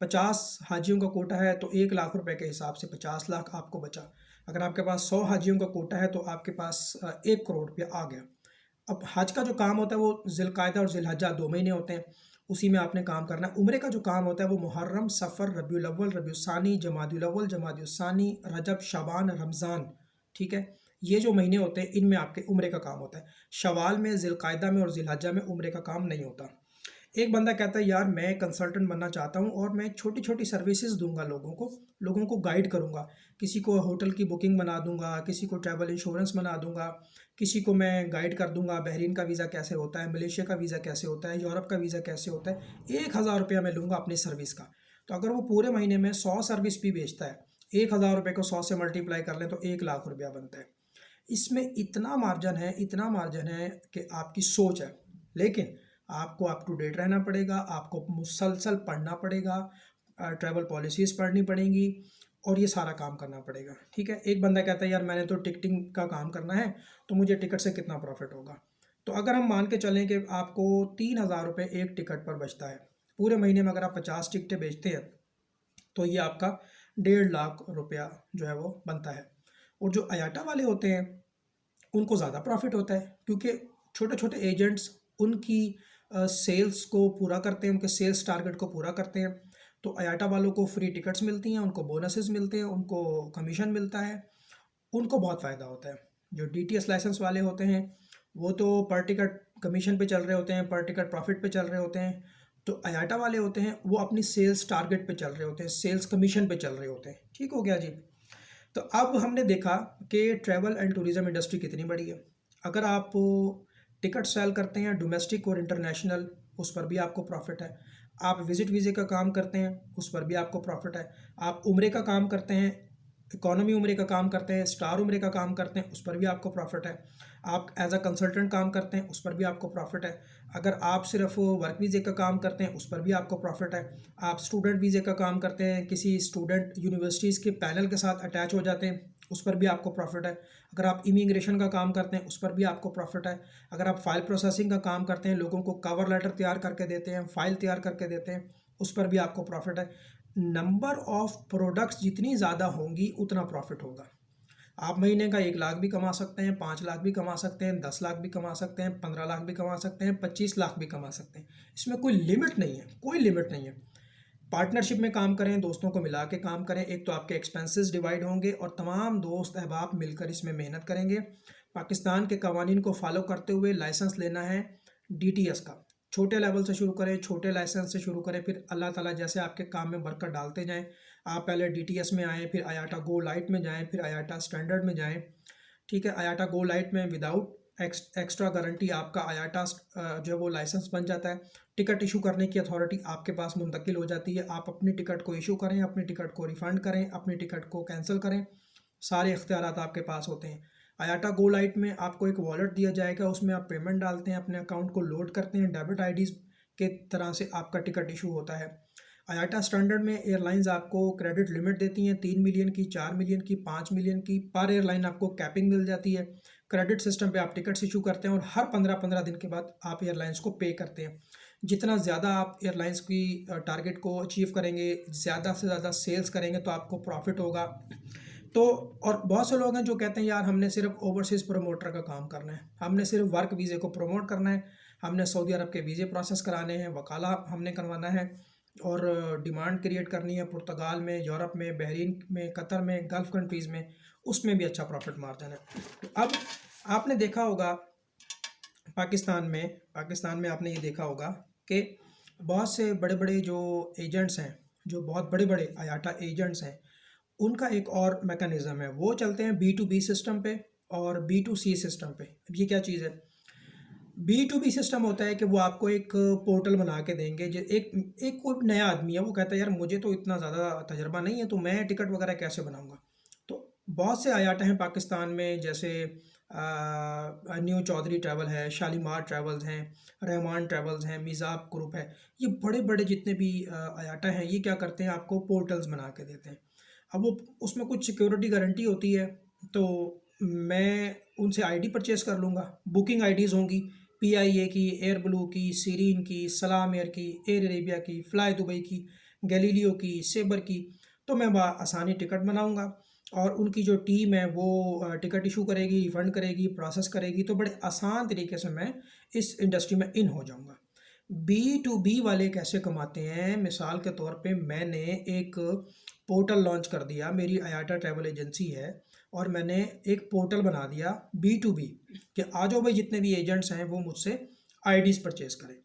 50 हाजियों का कोटा है तो 1 लाख रुपए के हिसाब से 50 लाख आपको बचा। अगर आपके पास 100 हाजियों का कोटा है तो आपके पास 1 करोड़ रुपया आ गया। अब हज का जो काम होता है वो ज़िलक़ादा और ज़िलहज्जा 2 महीने होते हैं, उसी में आपने काम करना है। उम्रे का जो काम होता है वो मुहर्रम, सफ़र, रबीउल अव्वल, रबीउल सानी, जमादिउल अव्वल, जमादिउल सानी, रजब, शाबान, रमज़ान, ठीक है। ये जो महीने होते हैं इनमें आपके उम्रे का काम होता है। शवाल में, ज़िलक़ादा में और ज़िलहज्जा में उम्रे का काम नहीं होता। एक बंदा कहता है यार मैं कंसल्टेंट बनना चाहता हूँ और मैं छोटी छोटी सर्विसेज दूंगा लोगों को गाइड करूंगा। किसी को होटल की बुकिंग बना दूंगा, किसी को ट्रैवल इंश्योरेंस बना दूंगा, किसी को मैं गाइड कर दूंगा बहरीन का वीज़ा कैसे होता है, मलेशिया का वीज़ा कैसे होता है, यूरोप का वीज़ा कैसे होता है। 1,000 रुपया मैं लूँगा अपनी सर्विस का। तो अगर वो पूरे महीने में 100 सर्विस भी बेचता है, 1,000 रुपये को 100 से मल्टीप्लाई कर लें तो 1 लाख रुपया बनता है। इसमें इतना मार्जिन है, इतना मार्जिन है कि आपकी सोच है। लेकिन आपको अप टू डेट रहना पड़ेगा, आपको मुसलसल पढ़ना पड़ेगा, ट्रैवल पॉलिसीज़ पढ़नी पड़ेंगी और ये सारा काम करना पड़ेगा, ठीक है। एक बंदा कहता है यार मैंने तो टिकटिंग का काम करना है, तो मुझे टिकट से कितना प्रॉफिट होगा। तो अगर हम मान के चलें कि आपको 3,000 रुपये एक टिकट पर बचता है, पूरे महीने में अगर आप 50 टिकटें बेचते हैं तो ये आपका 1.5 लाख रुपया जो है वो बनता है। और जो अयाटा वाले होते हैं उनको ज़्यादा प्रॉफिट होता है, क्योंकि छोटे छोटे एजेंट्स उनकी सेल्स को पूरा करते हैं, उनके सेल्स टारगेट को पूरा करते हैं। तो अयाटा वालों को फ्री टिकट्स मिलती हैं, उनको बोनसेस मिलते हैं, उनको कमीशन मिलता है, उनको बहुत फ़ायदा होता है। जो डीटीएस लाइसेंस वाले होते हैं वो तो पर टिकट कमीशन पे चल रहे होते हैं, पर टिकट प्रॉफिट पे चल रहे होते हैं। जो अयाटा वाले होते हैं वो अपनी सेल्स टारगेट पे चल रहे होते हैं, सेल्स कमीशन पे चल रहे होते हैं। ठीक हो गया जी। तो अब हमने देखा कि ट्रैवल एंड टूरिज़्म इंडस्ट्री कितनी बड़ी है। अगर आप टिकट सेल करते हैं डोमेस्टिक और इंटरनेशनल, उस पर भी आपको प्रॉफिट है। आप विजिट वीज़े का काम करते हैं, उस पर भी आपको प्रॉफिट है। आप उम्रे का काम करते हैं, इकोनॉमी उम्रे का काम करते हैं, स्टार उम्रे का काम करते हैं, उस पर भी आपको प्रॉफिट है। आप एज अ कंसल्टेंट काम करते हैं, उस पर भी आपको प्रॉफिट है। अगर आप सिर्फ वर्क वीज़े का काम करते हैं, उस पर भी आपको प्रॉफिट है। आप स्टूडेंट वीज़े का काम करते हैं, किसी स्टूडेंट यूनिवर्सिटीज़ के पैनल के साथ अटैच हो जाते हैं, उस पर भी आपको प्रॉफिट है। अगर आप इमिग्रेशन का काम करते हैं, उस पर भी आपको प्रॉफिट है। अगर आप फाइल प्रोसेसिंग का काम करते हैं, लोगों को कवर लेटर तैयार करके देते हैं, फाइल तैयार करके देते हैं, उस पर भी आपको प्रॉफिट है। नंबर ऑफ प्रोडक्ट्स जितनी ज़्यादा होंगी उतना प्रॉफिट होगा। आप महीने का 1 लाख भी कमा सकते हैं, 5 लाख भी कमा सकते हैं, 10 लाख भी कमा सकते हैं, 15 लाख भी कमा सकते हैं, 25 लाख भी कमा सकते हैं। इसमें कोई लिमिट नहीं है, कोई लिमिट नहीं है। पार्टनरशिप में काम करें, दोस्तों को मिला के काम करें, एक तो आपके एक्सपेंसेस डिवाइड होंगे और तमाम दोस्त अहबाब मिलकर इसमें मेहनत करेंगे। पाकिस्तान के कवानीन को फॉलो करते हुए लाइसेंस लेना है डीटीएस का। छोटे लेवल से शुरू करें, छोटे लाइसेंस से शुरू करें, फिर अल्लाह ताला जैसे आपके काम में बरकत डालते जाएं। आप पहले डीटीएस में आएँ, फिर अयाटा गो लाइट में जाएँ, फिर अयाटा स्टैंडर्ड में जाएँ, ठीक है। अयाटा गो लाइट में विदाउट एक्स्ट्रा गारंटी आपका अयाटा जो है वो लाइसेंस बन जाता है। टिकट इशू करने की अथॉरिटी आपके पास मुंतकिल हो जाती है। आप अपनी टिकट को इशू करें, अपनी टिकट को रिफ़ंड करें, अपनी टिकट को कैंसिल करें, सारे इख्तियारात आपके पास होते हैं। अयाटा गो लाइट में आपको एक वॉलेट दिया जाएगा, उसमें आप पेमेंट डालते हैं, अपने अकाउंट को लोड करते हैं, डेबिट आईडीज़ के तरह से आपका टिकट इशू होता है। अयाटा स्टैंडर्ड में एयरलाइंस आपको क्रेडिट लिमिट देती हैं 3 मिलियन की, 4 मिलियन की, 5 मिलियन की। पर एयरलाइन आपको कैपिंग मिल जाती है। क्रेडिट सिस्टम पे आप टिकट्स इशू करते हैं और हर 15-15 दिन के बाद आप एयरलाइंस को पे करते हैं। जितना ज़्यादा आप एयरलाइंस की टारगेट को अचीव करेंगे, ज़्यादा से ज़्यादा सेल्स करेंगे तो आपको प्रॉफिट होगा। तो और बहुत से लोग हैं जो कहते हैं यार हमने सिर्फ ओवरसीज़ प्रमोटर का काम करना है, हमने सिर्फ वर्क वीज़े को प्रमोट करना है, हमने सऊदी अरब के वीज़े प्रोसेस कराने हैं, वकाला हमने करवाना है और डिमांड क्रिएट करनी है पुर्तगाल में, यूरोप में, बहरीन में, कतर में, गल्फ़ कंट्रीज़ में, उसमें भी अच्छा प्रॉफिट मार्जिन है। तो अब आपने देखा होगा पाकिस्तान में आपने ये देखा होगा कि बहुत से बड़े बड़े जो एजेंट्स हैं, जो बहुत बड़े बड़े अयाटा एजेंट्स हैं, उनका एक और मैकेनिज़्म है, वो चलते हैं बी टू बी सिस्टम पे और बी टू सी सिस्टम पे। अब ये क्या चीज़ है? बी टू बी सिस्टम होता है कि वो आपको एक पोर्टल बना के देंगे। जो एक एक कोई नया आदमी है वो कहता है यार मुझे तो इतना ज़्यादा तजर्बा नहीं है तो मैं टिकट वगैरह कैसे बनाऊंगा। तो बहुत से आयाटा हैं पाकिस्तान में, जैसे न्यू चौधरी ट्रैवल है, शालीमार ट्रैवल्स हैं, रहमान ट्रैवल्स हैं, मिज़ाब ग्रुप है। ये बड़े बड़े जितने भी आयाटा हैं, ये क्या करते हैं, आपको पोर्टल्स बना के देते हैं। अब वो उसमें कुछ सिक्योरिटी गारंटी होती है, तो मैं उनसे आईडी परचेज़ कर लूँगा। बुकिंग आईडीज़ होंगी, पीआईए की, एयर ब्लू की, सीरीन की, सलाम एयर की, एयर अरेबिया की, फ्लाई दुबई की, गैलीलियो की, सेबर की। तो मैं आसानी टिकट बनाऊँगा और उनकी जो टीम है वो टिकट इशू करेगी, रिफ़ंड करेगी, प्रोसेस करेगी। तो बड़े आसान तरीके से मैं इस इंडस्ट्री में इन हो जाऊँगा। बी टू बी वाले कैसे कमाते हैं, मिसाल के तौर पे मैंने एक पोर्टल लॉन्च कर दिया, मेरी आयाटा ट्रैवल एजेंसी है, और मैंने एक पोर्टल बना दिया बी टू बी कि आ जाओ भाई, जितने भी एजेंट्स हैं वो मुझसे आईडीज़ परचेज़ करें।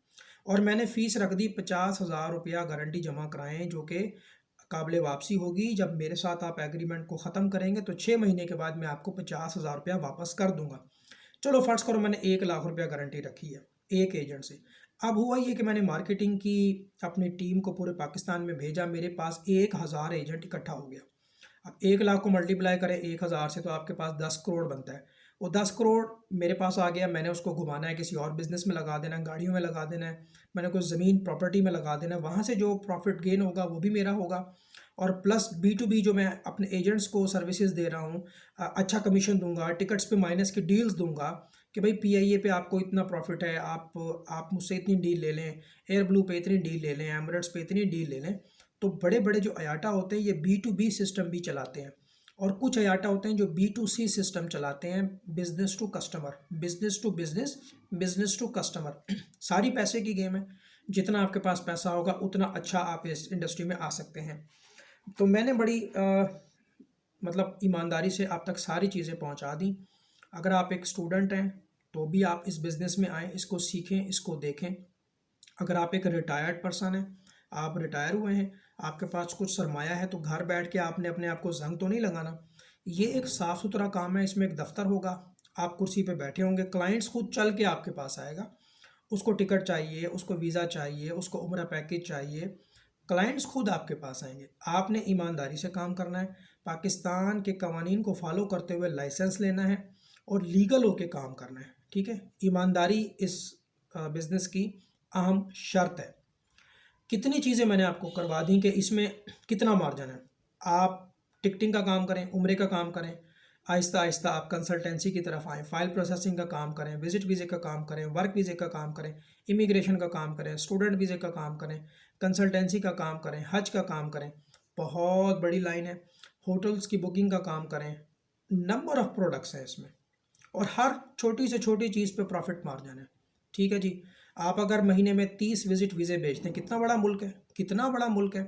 और मैंने फ़ीस रख दी 50,000 रुपया गारंटी जमा कराएं, जो कि काबिल वापसी होगी। जब मेरे साथ आप एग्रीमेंट को ख़त्म करेंगे तो 6 महीने के बाद मैं आपको 50,000 रुपया वापस कर दूंगा। चलो फ़र्ज़ करो मैंने 1 लाख रुपया गारंटी रखी है एक एजेंट से। अब हुआ ये कि मैंने मार्केटिंग की, अपनी टीम को पूरे पाकिस्तान में भेजा, मेरे पास 1,000 एजेंट इकट्ठा हो गया। अब 1 लाख को मल्टीप्लाई करें 1,000 से, तो आपके पास 10 करोड़ बनता है। वो 10 करोड़ मेरे पास आ गया, मैंने उसको घुमाना है, किसी और बिजनेस में लगा देना है, गाड़ियों में लगा देना है, मैंने कोई ज़मीन प्रॉपर्टी में लगा देना है, वहाँ से जो प्रॉफिट गेन होगा वो भी मेरा होगा। और प्लस बी टू बी जो मैं अपने एजेंट्स को सर्विसेज दे रहा हूँ, अच्छा कमीशन दूंगा, टिकट्स पे माइनस की डील्स दूंगा कि भाई पीआईए पे आपको इतना प्रॉफिट है, आप मुझसे इतनी डील ले लें, एयर ब्लू पे इतनी डील ले लें, एमरेट्स पे इतनी डील ले लें। तो बड़े बड़े जो अयाटा होते हैं ये बी टू बी सिस्टम भी चलाते हैं, और कुछ अयाटा होते हैं जो बी टू सी सिस्टम चलाते हैं, business to customer, business to business, business to customer. सारी पैसे की गेम है, जितना आपके पास पैसा होगा उतना अच्छा आप इस इंडस्ट्री में आ सकते हैं। तो मैंने बड़ी मतलब ईमानदारी से आप तक सारी चीज़ें पहुंचा दी। अगर आप एक स्टूडेंट हैं तो भी आप इस बिज़नेस में आएँ, इसको सीखें, इसको देखें। अगर आप एक रिटायर्ड पर्सन हैं, आप रिटायर हुए हैं, आपके पास कुछ सरमाया है, तो घर बैठ के आपने अपने आप को जंग तो नहीं लगाना। ये एक साफ़ सुथरा काम है, इसमें एक दफ्तर होगा, आप कुर्सी पे बैठे होंगे, क्लाइंट्स खुद चल के आपके पास आएगा, उसको टिकट चाहिए, उसको वीज़ा चाहिए, उसको उम्रा पैकेज चाहिए, क्लाइंट्स खुद आपके पास आएंगे। आपने ईमानदारी से काम करना है, पाकिस्तान के कवानीन को फॉलो करते हुए लाइसेंस लेना है और लीगल होके काम करना है, ठीक है। ईमानदारी इस बिज़नेस की अहम शर्त है। कितनी चीज़ें मैंने आपको करवा दी कि इसमें कितना मार्जिन है। आप टिकटिंग का काम करें, उम्रे का काम करें, आहिस्ता आहिस्ता आप कंसल्टेंसी की तरफ आएँ, फ़ाइल प्रोसेसिंग का काम करें, विज़िट वीज़े का काम करें, वर्क वीज़े का काम करें, इमिग्रेशन का काम करें, स्टूडेंट वीज़े का काम करें, कंसल्टेंसी का काम करें, हज का काम करें। बहुत बड़ी लाइन है। होटल्स की बुकिंग का काम करें। नंबर ऑफ़ प्रोडक्ट्स हैं इसमें, और हर छोटी से छोटी चीज़ पे प्रॉफिट मार्जिन है, ठीक है जी। आप अगर महीने में 30 विजिट वीज़े बेचते हैं, कितना बड़ा मुल्क है, कितना बड़ा मुल्क है,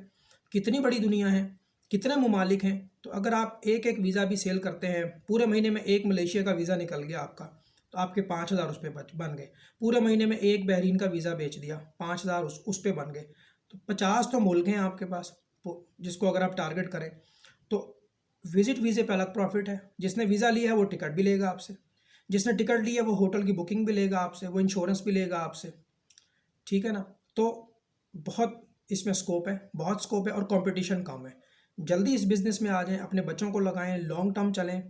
कितनी बड़ी दुनिया है, कितने ममालिक हैं। तो अगर आप एक एक वीज़ा भी सेल करते हैं, पूरे महीने में एक मलेशिया का वीज़ा निकल गया आपका, तो आपके 5,000 उस पर बन गए। पूरे महीने में एक बहरीन का वीज़ा बेच दिया, 5,000 उस पर बन गए। तो 50 तो मुल्क हैं आपके पास, जिसको अगर आप टारगेट करें तो विजिट वीज़े पे अलग प्रॉफिट है। जिसने वीज़ा लिया है वो टिकट भी लेगा आपसे, जिसने टिकट लिया वो होटल की बुकिंग भी लेगा आपसे, वो इंश्योरेंस भी लेगा आपसे, ठीक है ना। तो बहुत इसमें स्कोप है, बहुत स्कोप है, और कंपटीशन कम है। जल्दी इस बिज़नेस में आ जाएं, अपने बच्चों को लगाएं, लॉन्ग टर्म चलें,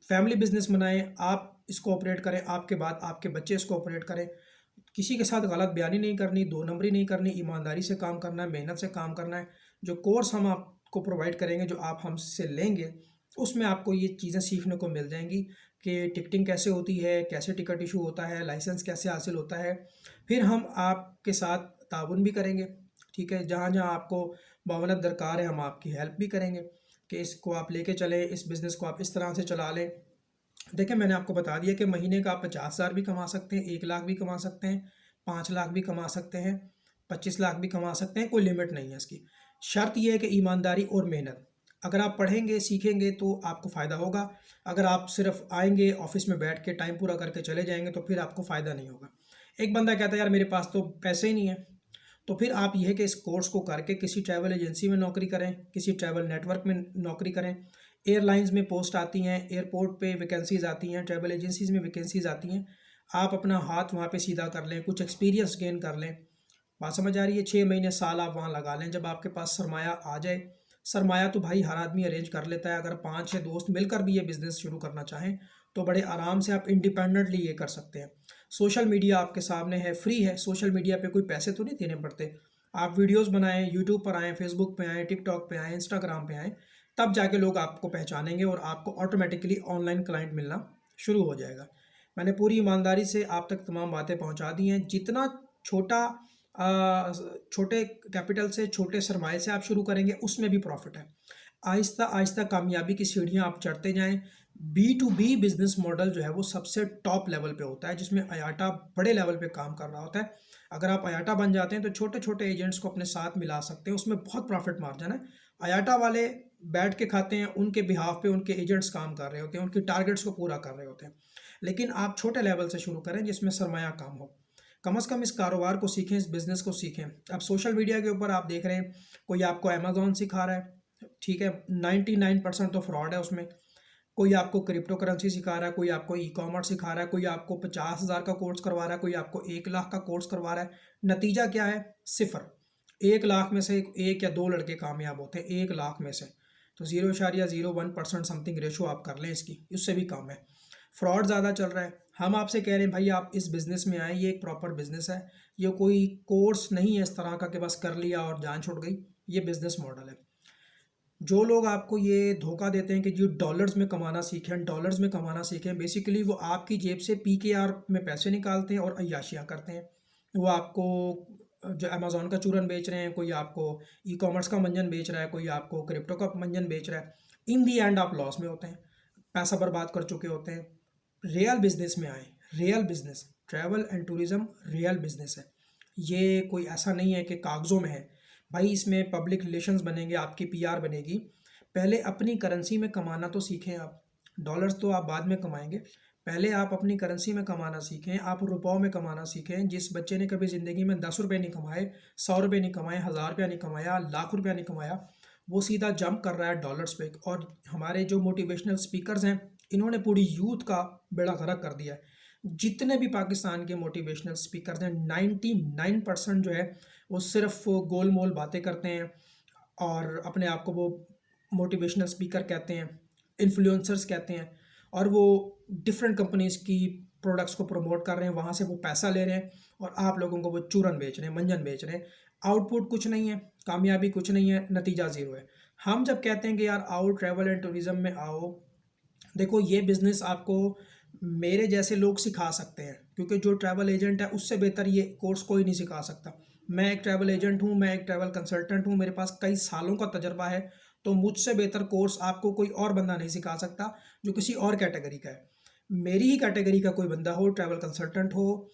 फैमिली बिज़नेस बनाएं, आप इसको ऑपरेट करें, आपके बाद आपके बच्चे इसको ऑपरेट करें। किसी के साथ गलत बयानी नहीं करनी, दो नंबरी नहीं करनी, ईमानदारी से काम करना है, मेहनत से काम करना है। जो कोर्स हम आपको प्रोवाइड करेंगे, जो आप हमसे लेंगे, उसमें आपको ये चीज़ें सीखने को मिल जाएंगी कि टिकटिंग कैसे होती है, कैसे टिकट इशू होता है, लाइसेंस कैसे हासिल होता है। फिर हम आपके साथ ताउन भी करेंगे, ठीक है। जहाँ जहाँ आपको मावनत दरकार है हम आपकी हेल्प भी करेंगे कि इसको आप लेके चलें, इस बिज़नेस को आप इस तरह से चला लें। देखिए मैंने आपको बता दिया कि महीने का आप 50,000 भी कमा सकते हैं, 1 लाख भी कमा सकते हैं, 5 लाख भी कमा सकते हैं, 25 लाख भी कमा सकते हैं, कोई लिमिट नहीं है इसकी। शर्त यह है कि ईमानदारी और मेहनत। अगर आप पढ़ेंगे सीखेंगे तो आपको फ़ायदा होगा। अगर आप सिर्फ आएंगे ऑफिस में बैठ के टाइम पूरा करके चले जाएंगे तो फिर आपको फ़ायदा नहीं होगा। एक बंदा कहता है यार मेरे पास तो पैसे ही नहीं है, तो फिर आप यह है कि इस कोर्स को करके किसी ट्रैवल एजेंसी में नौकरी करें, किसी ट्रैवल नेटवर्क में नौकरी करें। एयरलाइंस में पोस्ट आती हैं, एयरपोर्ट पे वैकेंसीज़ आती हैं, ट्रैवल एजेंसीज़ में वैकेंसीज़ आती हैं। आप अपना हाथ वहाँ पे सीधा कर लें, कुछ एक्सपीरियंस गेन कर लें। बात समझ आ रही है। 6 महीने साल आप वहाँ लगा लें, जब आपके पास सरमाया आ जाए सरमाया तो भाई हर आदमी अरेंज कर लेता है। अगर 5-6 दोस्त मिलकर भी ये बिज़नेस शुरू करना चाहें तो बड़े आराम से आप इंडिपेंडेंटली ये कर सकते हैं। सोशल मीडिया आपके सामने है, फ्री है। सोशल मीडिया पे कोई पैसे तो नहीं देने पड़ते। आप वीडियोज़ बनाएँ, यूट्यूब पर आएँ, फेसबुक पे आएँ, टिकटॉक पे आएँ, इंस्टाग्राम पे आएँ, तब जाके लोग आपको पहचानेंगे और आपको ऑटोमेटिकली ऑनलाइन क्लाइंट मिलना शुरू हो जाएगा। मैंने पूरी ईमानदारी से आप तक तमाम बातें पहुंचा दी हैं। जितना छोटा छोटे कैपिटल से, छोटे सरमाए से आप शुरू करेंगे, उसमें भी प्रॉफिट है। आहिस्ता आहिस्ता कामयाबी की सीढ़ियाँ आप चढ़ते जाएँ। B to B business model जो है वो सबसे टॉप लेवल पे होता है, जिसमें अयाटा बड़े लेवल पे काम कर रहा होता है। अगर आप अयाटा बन जाते हैं तो छोटे छोटे एजेंट्स को अपने साथ मिला सकते हैं, उसमें बहुत प्रॉफिट मार्जिन है। अयाटा वाले बैठ के खाते हैं, उनके बिहाफ पे उनके एजेंट्स काम कर रहे होते हैं, उनकी टारगेट्स को पूरा कर रहे होते हैं। लेकिन आप छोटे लेवल से शुरू करें जिसमें सरमाया कम हो। कम से कम इस कारोबार को सीखें, इस बिज़नेस को सीखें। अब सोशल मीडिया के ऊपर आप देख रहे हैं, कोई आपको अमेज़न सिखा रहा है, ठीक है, 99% तो फ्रॉड है उसमें। कोई आपको क्रिप्टो करेंसी सिखा रहा है, कोई आपको ई कॉमर्स सिखा रहा है, कोई आपको 50,000 का कोर्स करवा रहा है, कोई आपको 1 लाख का कोर्स करवा रहा है। नतीजा क्या है? सिफर। 1 लाख में से 1 या 2 लड़के कामयाब होते हैं, 1 लाख में से। तो 0.01% समथिंग रेशो आप कर लें इसकी, उससे भी कम है। फ्रॉड ज़्यादा चल रहा है। हम आपसे कह रहे हैं भाई आप इस बिज़नेस में आए, ये एक प्रॉपर बिज़नेस है। ये कोई कोर्स नहीं है इस तरह का कि बस कर लिया और जान छूट गई। ये बिज़नेस मॉडल है। जो लोग आपको ये धोखा देते हैं कि जो डॉलर्स में कमाना सीखें, डॉलर्स में कमाना सीखें, बेसिकली वो आपकी जेब से पीकेआर में पैसे निकालते हैं और अय्याशियाँ करते हैं। वो आपको जो अमेज़न का चूरन बेच रहे हैं, कोई आपको ई कॉमर्स का मंजन बेच रहा है, कोई आपको क्रिप्टो का मंजन बेच रहा है। इन दी एंड आप लॉस में होते हैं, पैसा बर्बाद कर चुके होते हैं। रियल बिजनेस में आए। Real business, travel and tourism real business है। ये कोई ऐसा नहीं है कि कागज़ों में है। भाई इसमें पब्लिक रिलेशंस बनेंगे, आपकी पीआर बनेगी। पहले अपनी करेंसी में कमाना तो सीखें आप। डॉलर्स तो आप बाद में कमाएंगे, पहले आप अपनी करेंसी में कमाना सीखें। आप रुपयों में कमाना सीखें। जिस बच्चे ने कभी ज़िंदगी में 10 रुपये नहीं कमाए, 100 रुपये नहीं कमाए, 1000 रुपया नहीं कमाया, लाख रुपया नहीं कमाया, वो सीधा जंप कर रहा है डॉलर्स पे। और हमारे जो मोटिवेशनल स्पीकर्स हैं, इन्होंने पूरी यूथ का बेड़ा गर्क कर दिया है। जितने भी पाकिस्तान के मोटिवेशनल स्पीकर्स हैं, 99% जो है वो सिर्फ गोल मोल बातें करते हैं और अपने आप को वो मोटिवेशनल स्पीकर कहते हैं, इन्फ्लुएंसर्स कहते हैं, और वो डिफरेंट कंपनीज़ की प्रोडक्ट्स को प्रमोट कर रहे हैं, वहाँ से वो पैसा ले रहे हैं और आप लोगों को वो चूरन बेच रहे हैं, मंजन बेच रहे हैं। आउटपुट कुछ नहीं है, कामयाबी कुछ नहीं है, नतीजा ज़ीरो है। हम जब कहते हैं कि यार आओ ट्रैवल एंड टूरिज़्म में आओ, देखो ये बिज़नेस आपको मेरे जैसे लोग सिखा सकते हैं, क्योंकि जो ट्रैवल एजेंट है उससे बेहतर ये कोर्स कोई नहीं सिखा सकता। मैं एक ट्रैवल एजेंट हूँ, मैं एक ट्रैवल कंसल्टेंट हूँ, मेरे पास कई सालों का तजर्बा है। तो मुझसे बेहतर कोर्स आपको कोई और बंदा नहीं सिखा सकता जो किसी और कैटेगरी का है। मेरी ही कैटेगरी का कोई बंदा हो, ट्रैवल कंसल्टेंट हो,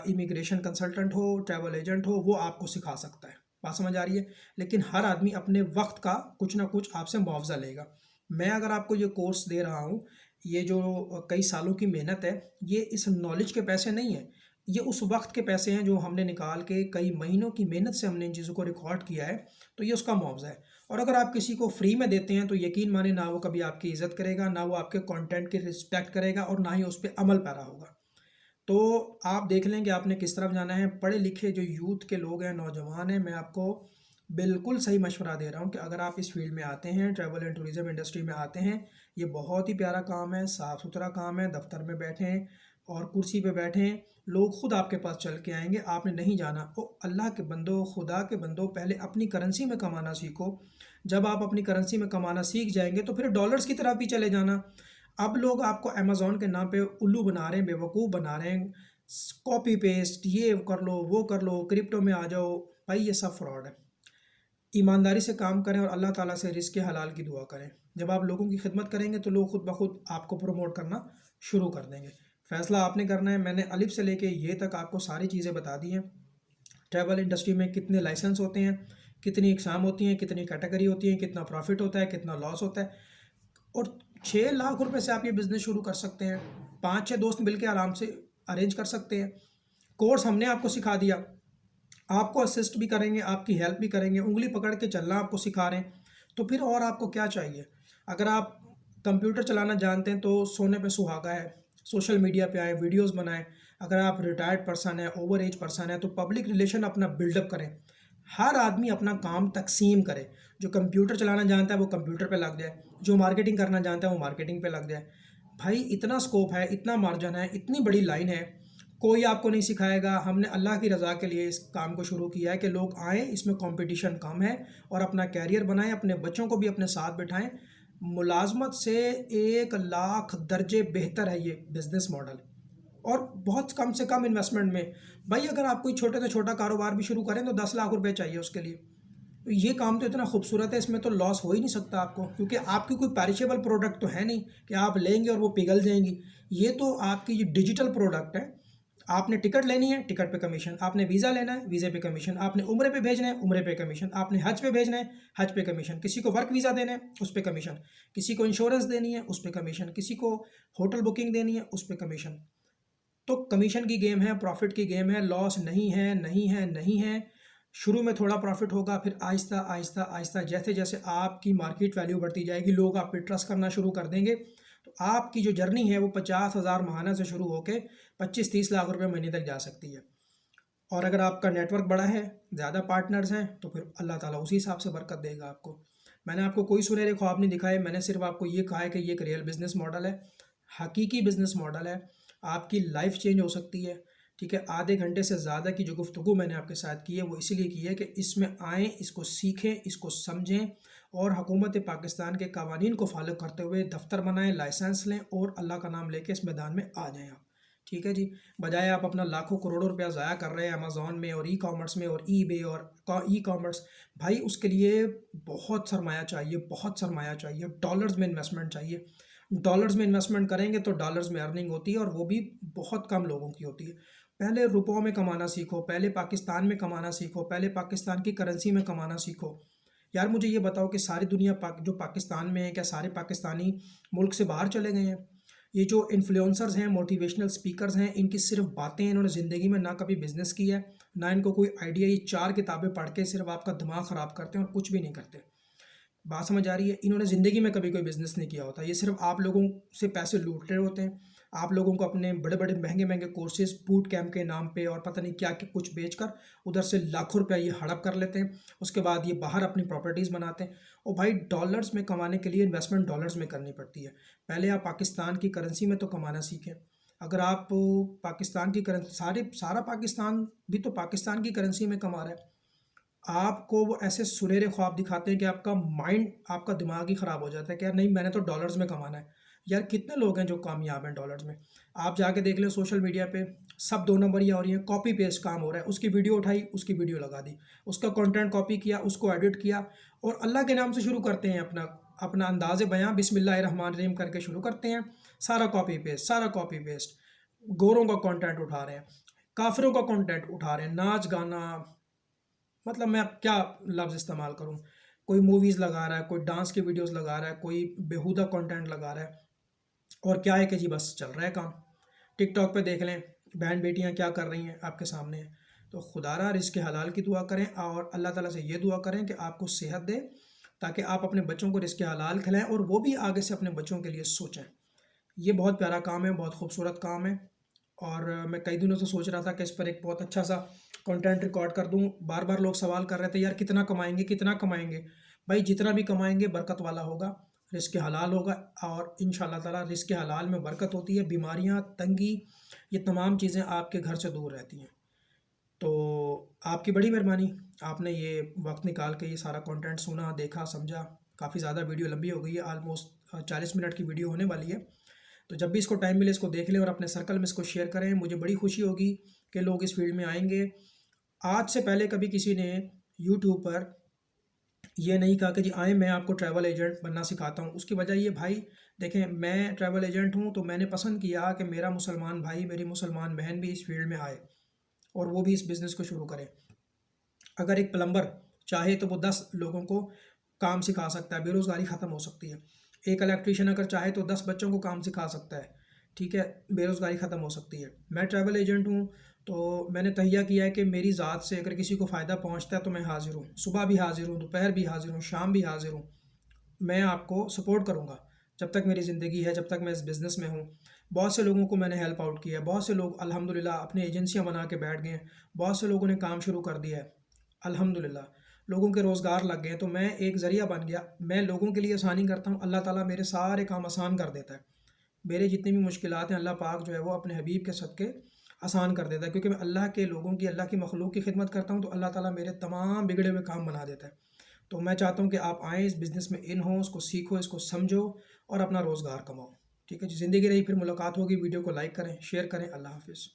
इमिग्रेशन कंसल्टेंट हो, ट्रैवल एजेंट हो, वो आपको सिखा सकता है। बात समझ आ रही है? लेकिन हर आदमी अपने वक्त का कुछ ना कुछ आपसे मुआवजा लेगा। मैं अगर आपको ये कोर्स दे रहा हूँ, ये जो कई सालों की मेहनत है, ये इस नॉलेज के पैसे नहीं है। ये उस वक्त के पैसे हैं जो हमने निकाल के, कई महीनों की मेहनत से हमने इन चीज़ों को रिकॉर्ड किया है, तो ये उसका मुआवजा है। और अगर आप किसी को फ्री में देते हैं तो यकीन माने ना वो कभी आपकी इज़्ज़त करेगा, ना वो आपके कंटेंट की रिस्पेक्ट करेगा और ना ही उस पर अमल पैरा होगा। तो आप देख लें कि आपने किस तरफ जाना है। पढ़े लिखे जो यूथ के लोग हैं, नौजवान हैं, मैं आपको बिल्कुल सही मशवरा दे रहा हूँ कि अगर आप इस फील्ड में आते हैं, ट्रैवल एंड टूरिज़्म इंडस्ट्री में आते हैं, ये बहुत ही प्यारा काम है, साफ़ सुथरा काम है। दफ्तर में बैठें और कुर्सी पे बैठें, लोग खुद आपके पास चल के आएंगे, आपने नहीं जाना। ओ अल्लाह के बंदो, खुदा के बंदो, पहले अपनी करेंसी में कमाना सीखो। जब आप अपनी करेंसी में कमाना सीख जाएंगे तो फिर डॉलर्स की तरफ भी चले जाना। अब लोग आपको अमेज़न के नाम पे उल्लू बना रहे हैं, बेवकूफ़ बना रहे हैं, कॉपी पेस्ट, ये कर लो, वो कर लो, क्रिप्टो में आ जाओ। भाई ये सब फ्रॉड है। ईमानदारी से काम करें और अल्लाह ताला से रिज़्क़ हलाल की दुआ करें। जब आप लोगों की खिदमत करेंगे तो लोग खुद ब खुद आपको प्रमोट करना शुरू कर देंगे। फ़ैसला आपने करना है। मैंने अलिफ से लेके ये तक आपको सारी चीज़ें बता दी हैं। ट्रैवल इंडस्ट्री में कितने लाइसेंस होते हैं, कितनी इकसाम होती हैं, कितनी कैटेगरी होती हैं, कितना प्रॉफिट होता है, कितना लॉस होता है। और 6 लाख रुपए से आप ये बिज़नेस शुरू कर सकते हैं। 5-6 दोस्त मिलके आराम से अरेंज कर सकते हैं। कोर्स हमने आपको सिखा दिया, आपको असिस्ट भी करेंगे, आपकी हेल्प भी करेंगे, उँगली पकड़ के चलना आपको सिखा रहे हैं, तो फिर और आपको क्या चाहिए? अगर आप कंप्यूटर चलाना जानते हैं तो सोने पे सुहागा है। सोशल मीडिया पे आएँ, वीडियोज़ बनाएँ। अगर आप रिटायर्ड पर्सन हैं, ओवर एज पर्सन है, तो पब्लिक रिलेशन अपना बिल्डअप करें। हर आदमी अपना काम तक़सीम करे। जो कंप्यूटर चलाना जानता है वो कंप्यूटर पे लग जाए, जो मार्केटिंग करना जानता है वो मार्केटिंग पे लग जाए। भाई इतना स्कोप है, इतना मार्जिन है, इतनी बड़ी लाइन है, कोई आपको नहीं सिखाएगा। हमने अल्लाह की रज़ा के लिए इस काम को शुरू किया है कि लोग आएँ, इसमें कंपटीशन कम है और अपना कैरियर बनाएँ, अपने बच्चों को भी अपने साथ बिठाएँ। मुलाज़मत से 1 लाख दर्जे बेहतर है ये बिज़नेस मॉडल, और बहुत कम से कम इन्वेस्टमेंट में। भाई अगर आप कोई छोटे से छोटा कारोबार भी शुरू करें तो 10 लाख रुपए चाहिए उसके लिए। तो ये काम तो इतना खूबसूरत है, इसमें तो लॉस हो ही नहीं सकता आपको, क्योंकि आपकी कोई पेरिशेबल प्रोडक्ट तो है नहीं कि आप लेंगे और वो पिघल जाएंगी। ये तो आपकी जो डिजिटल प्रोडक्ट है। आपने टिकट लेनी है, टिकट पे कमीशन। आपने वीज़ा लेना है, वीज़े पे कमीशन। आपने उम्रे पे भेजना है, उम्रे पे कमीशन। आपने हज पे भेजना है, हज पे कमीशन। किसी को वर्क वीज़ा देना है, उस पे कमीशन। किसी को इंश्योरेंस देनी है, उस पे कमीशन। किसी को होटल बुकिंग देनी है, उस पे कमीशन। तो कमीशन की गेम है, प्रॉफिट की गेम है, लॉस नहीं है, नहीं है, नहीं है। शुरू में थोड़ा प्रॉफिट होगा, फिर आहिस्ता आहिस्ता आहिस्ता जैसे जैसे आपकी मार्केट वैल्यू बढ़ती जाएगी, लोग आप पे ट्रस्ट करना शुरू कर देंगे। तो आपकी जो जर्नी है वो 50,000 महाना से शुरू होकर 25-30 लाख रुपए महीने तक जा सकती है। और अगर आपका नेटवर्क बड़ा है, ज़्यादा पार्टनर्स हैं, तो फिर अल्लाह ताला उसी हिसाब से बरकत देगा आपको। मैंने आपको कोई सुनहरे ख्वाब नहीं दिखाए, मैंने सिर्फ आपको ये कहा है कि ये एक रियल बिजनेस मॉडल है, हकीकी बिजनेस मॉडल है। आपकी लाइफ चेंज हो सकती है। ठीक है, आधे घंटे से ज़्यादा की जो गुफ्तगू मैंने आपके साथ की है वो इसीलिए की है कि इसमें आएँ, इसको सीखें, इसको समझें और हुकूमत पाकिस्तान के कवानीन को फॉलो करते हुए दफ्तर बनाएं, लाइसेंस लें और अल्लाह का नाम लेके इस मैदान में आ जाएं आप। ठीक है जी। बजाय आप अपना लाखों करोड़ों रुपया ज़ाया कर रहे हैं अमेज़ॉन में और ई कॉमर्स में और ईबे और ई कॉमर्स, भाई उसके लिए बहुत सरमाया चाहिए, बहुत सरमाया चाहिए। डॉलर्स में इन्वेस्टमेंट चाहिए। डॉलर्स में इन्वेस्टमेंट करेंगे तो डॉलर्स में अर्निंग होती है, और वो भी बहुत कम लोगों की होती है। पहले रुपयों में कमाना सीखो, पहले पाकिस्तान में कमाना सीखो, पहले पाकिस्तान की करेंसी में कमाना सीखो। यार मुझे ये बताओ कि सारी दुनिया जो पाकिस्तान में है, क्या सारे पाकिस्तानी मुल्क से बाहर चले गए हैं? ये जो इन्फ्लुएंसर्स हैं, मोटिवेशनल स्पीकर्स हैं, इनकी सिर्फ बातें, इन्होंने ज़िंदगी में ना कभी बिजनेस किया है, ना इनको कोई आइडिया। ये 4 किताबें पढ़ के सिर्फ आपका दिमाग ख़राब करते हैं और कुछ भी नहीं करते। बात समझ आ रही है? इन्होंने ज़िंदगी में कभी कोई बिजनेस नहीं किया होता, ये सिर्फ आप लोगों से पैसे लूट रहे होते हैं। आप लोगों को अपने बड़े बड़े महंगे महंगे कोर्सेज बूट कैंप के नाम पे और पता नहीं क्या क्या कुछ बेचकर उधर से लाखों रुपया ये हड़प कर लेते हैं। उसके बाद ये बाहर अपनी प्रॉपर्टीज़ बनाते हैं। और भाई डॉलर्स में कमाने के लिए इन्वेस्टमेंट डॉलर्स में करनी पड़ती है। पहले आप पाकिस्तान की करेंसी में तो कमाना सीखें। अगर आप पाकिस्तान की करेंसी, सारा पाकिस्तान भी तो पाकिस्तान की करेंसी में कमा रहा है। आपको वो ऐसे सुनहरे ख्वाब दिखाते हैं कि आपका माइंड, आपका दिमाग ही ख़राब हो जाता है कि यार नहीं, मैंने तो डॉलर्स में कमाना है। यार कितने लोग हैं जो कामयाब हैं डॉलर्स में? आप जाके देख लें सोशल मीडिया पे, सब 2 नंबरियाँ हो रही हैं, कॉपी पेस्ट काम हो रहा है। उसकी वीडियो उठाई, उसकी वीडियो लगा दी, उसका कंटेंट कॉपी किया, उसको एडिट किया, और अल्लाह के नाम से शुरू करते हैं अपना अपना अंदाज़ बयां, बिस्मिल्लाहिर्रहमानिर्रहीम करके शुरू करते हैं। सारा कॉपी पेस्ट, सारा कॉपी पेस्ट। गोरों का कंटेंट उठा रहे हैं, काफिरों का कंटेंट उठा रहे हैं, नाच गाना, मतलब मैं अब क्या लफ्ज़ इस्तेमाल करूँ। कोई मूवीज़ लगा रहा है, कोई डांस की वीडियोस लगा रहा है, कोई बेहुदा कंटेंट लगा रहा है, और क्या है कि जी बस चल रहा है काम। टिकटॉक पे देख लें, बहन बेटियां क्या कर रही हैं आपके सामने है। तो खुदारा रिज़्क़ हलाल की दुआ करें और अल्लाह ताला से ये दुआ करें कि आपको सेहत दे, ताकि आप अपने बच्चों को रिज़्क़ हलाल खिलाएं और वो भी आगे से अपने बच्चों के लिए सोचें। ये बहुत प्यारा काम है, बहुत खूबसूरत काम है। और मैं कई दिनों से सोच रहा था कि इस पर एक बहुत अच्छा सा कंटेंट रिकॉर्ड कर दूं। बार बार लोग सवाल कर रहे थे, यार कितना कमाएंगे, कितना कमाएंगे? भाई जितना भी कमाएंगे बरकत वाला होगा, रिज़्क़ हलाल होगा, और इंशाल्लाह ताला रिज़्क़ हलाल में बरकत होती है। बीमारियां, तंगी, ये तमाम चीज़ें आपके घर से दूर रहती हैं। तो आपकी बड़ी मेहरबानी, आपने ये वक्त निकाल के ये सारा कंटेंट सुना, देखा, समझा। काफ़ी ज़्यादा वीडियो लंबी हो गई है, आलमोस्ट 40 मिनट की वीडियो होने वाली है। तो जब भी इसको टाइम मिले इसको देख लें और अपने सर्कल में इसको शेयर करें। मुझे बड़ी खुशी होगी कि लोग इस फील्ड में आएंगे। आज से पहले कभी किसी ने यूट्यूब पर ये नहीं कहा कि जी आए मैं आपको ट्रैवल एजेंट बनना सिखाता हूँ। उसकी वजह ये भाई, देखें मैं ट्रैवल एजेंट हूँ तो मैंने पसंद किया कि मेरा मुसलमान भाई, मेरी मुसलमान बहन भी इस फील्ड में आए और वो भी इस बिज़नेस को शुरू करे। अगर एक प्लम्बर चाहे तो वो 10 लोगों को काम सिखा सकता है, बेरोज़गारी ख़त्म हो सकती है। एक इलेक्ट्रीशियन अगर चाहे तो 10 बच्चों को काम सिखा सकता है। ठीक है, बेरोज़गारी ख़त्म हो सकती है। मैं ट्रैवल एजेंट हूँ, तो मैंने तहिया किया है कि मेरी ज़ात से अगर किसी को फ़ायदा पहुँचता है तो मैं हाज़िर हूँ। सुबह भी हाज़िर हूँ, दोपहर भी हाज़िर हूँ, शाम भी हाज़िर हूँ। मैं आपको सपोर्ट करूँगा जब तक मेरी ज़िंदगी है, जब तक मैं इस बिज़नेस में हूँ। बहुत से लोगों को मैंने हेल्प आउट किया है, बहुत से लोग अल्हम्दुलिल्लाह अपनी एजेंसियाँ बना के बैठ गए हैं, बहुत से लोगों ने काम शुरू कर दिया है। अल्हम्दुलिल्लाह लोगों के रोज़गार लग गए हैं, तो मैं एक ज़रिया बन गया। मैं लोगों के लिए आसानी करता हूँ, अल्लाह ताला मेरे सारे काम आसान कर देता है। मेरे जितनी भी मुश्किलात हैं अल्लाह पाक जो है वो अपने हबीब के सदक़े आसान कर देता है, क्योंकि मैं अल्लाह के लोगों की, अल्लाह की मखलूक की खिदमत करता हूँ, तो अल्लाह ताला मेरे तमाम बिगड़े हुए काम बना देता है। तो मैं चाहता हूँ कि आप आएँ, इस बिज़नेस में इन हों, उसको सीखो, इसको समझो और अपना रोज़गार कमाओ। ठीक है जी, ज़िंदगी रही फिर मुलाकात होगी। वीडियो को लाइक करें, शेयर करें। अल्लाह हाफ़िज़।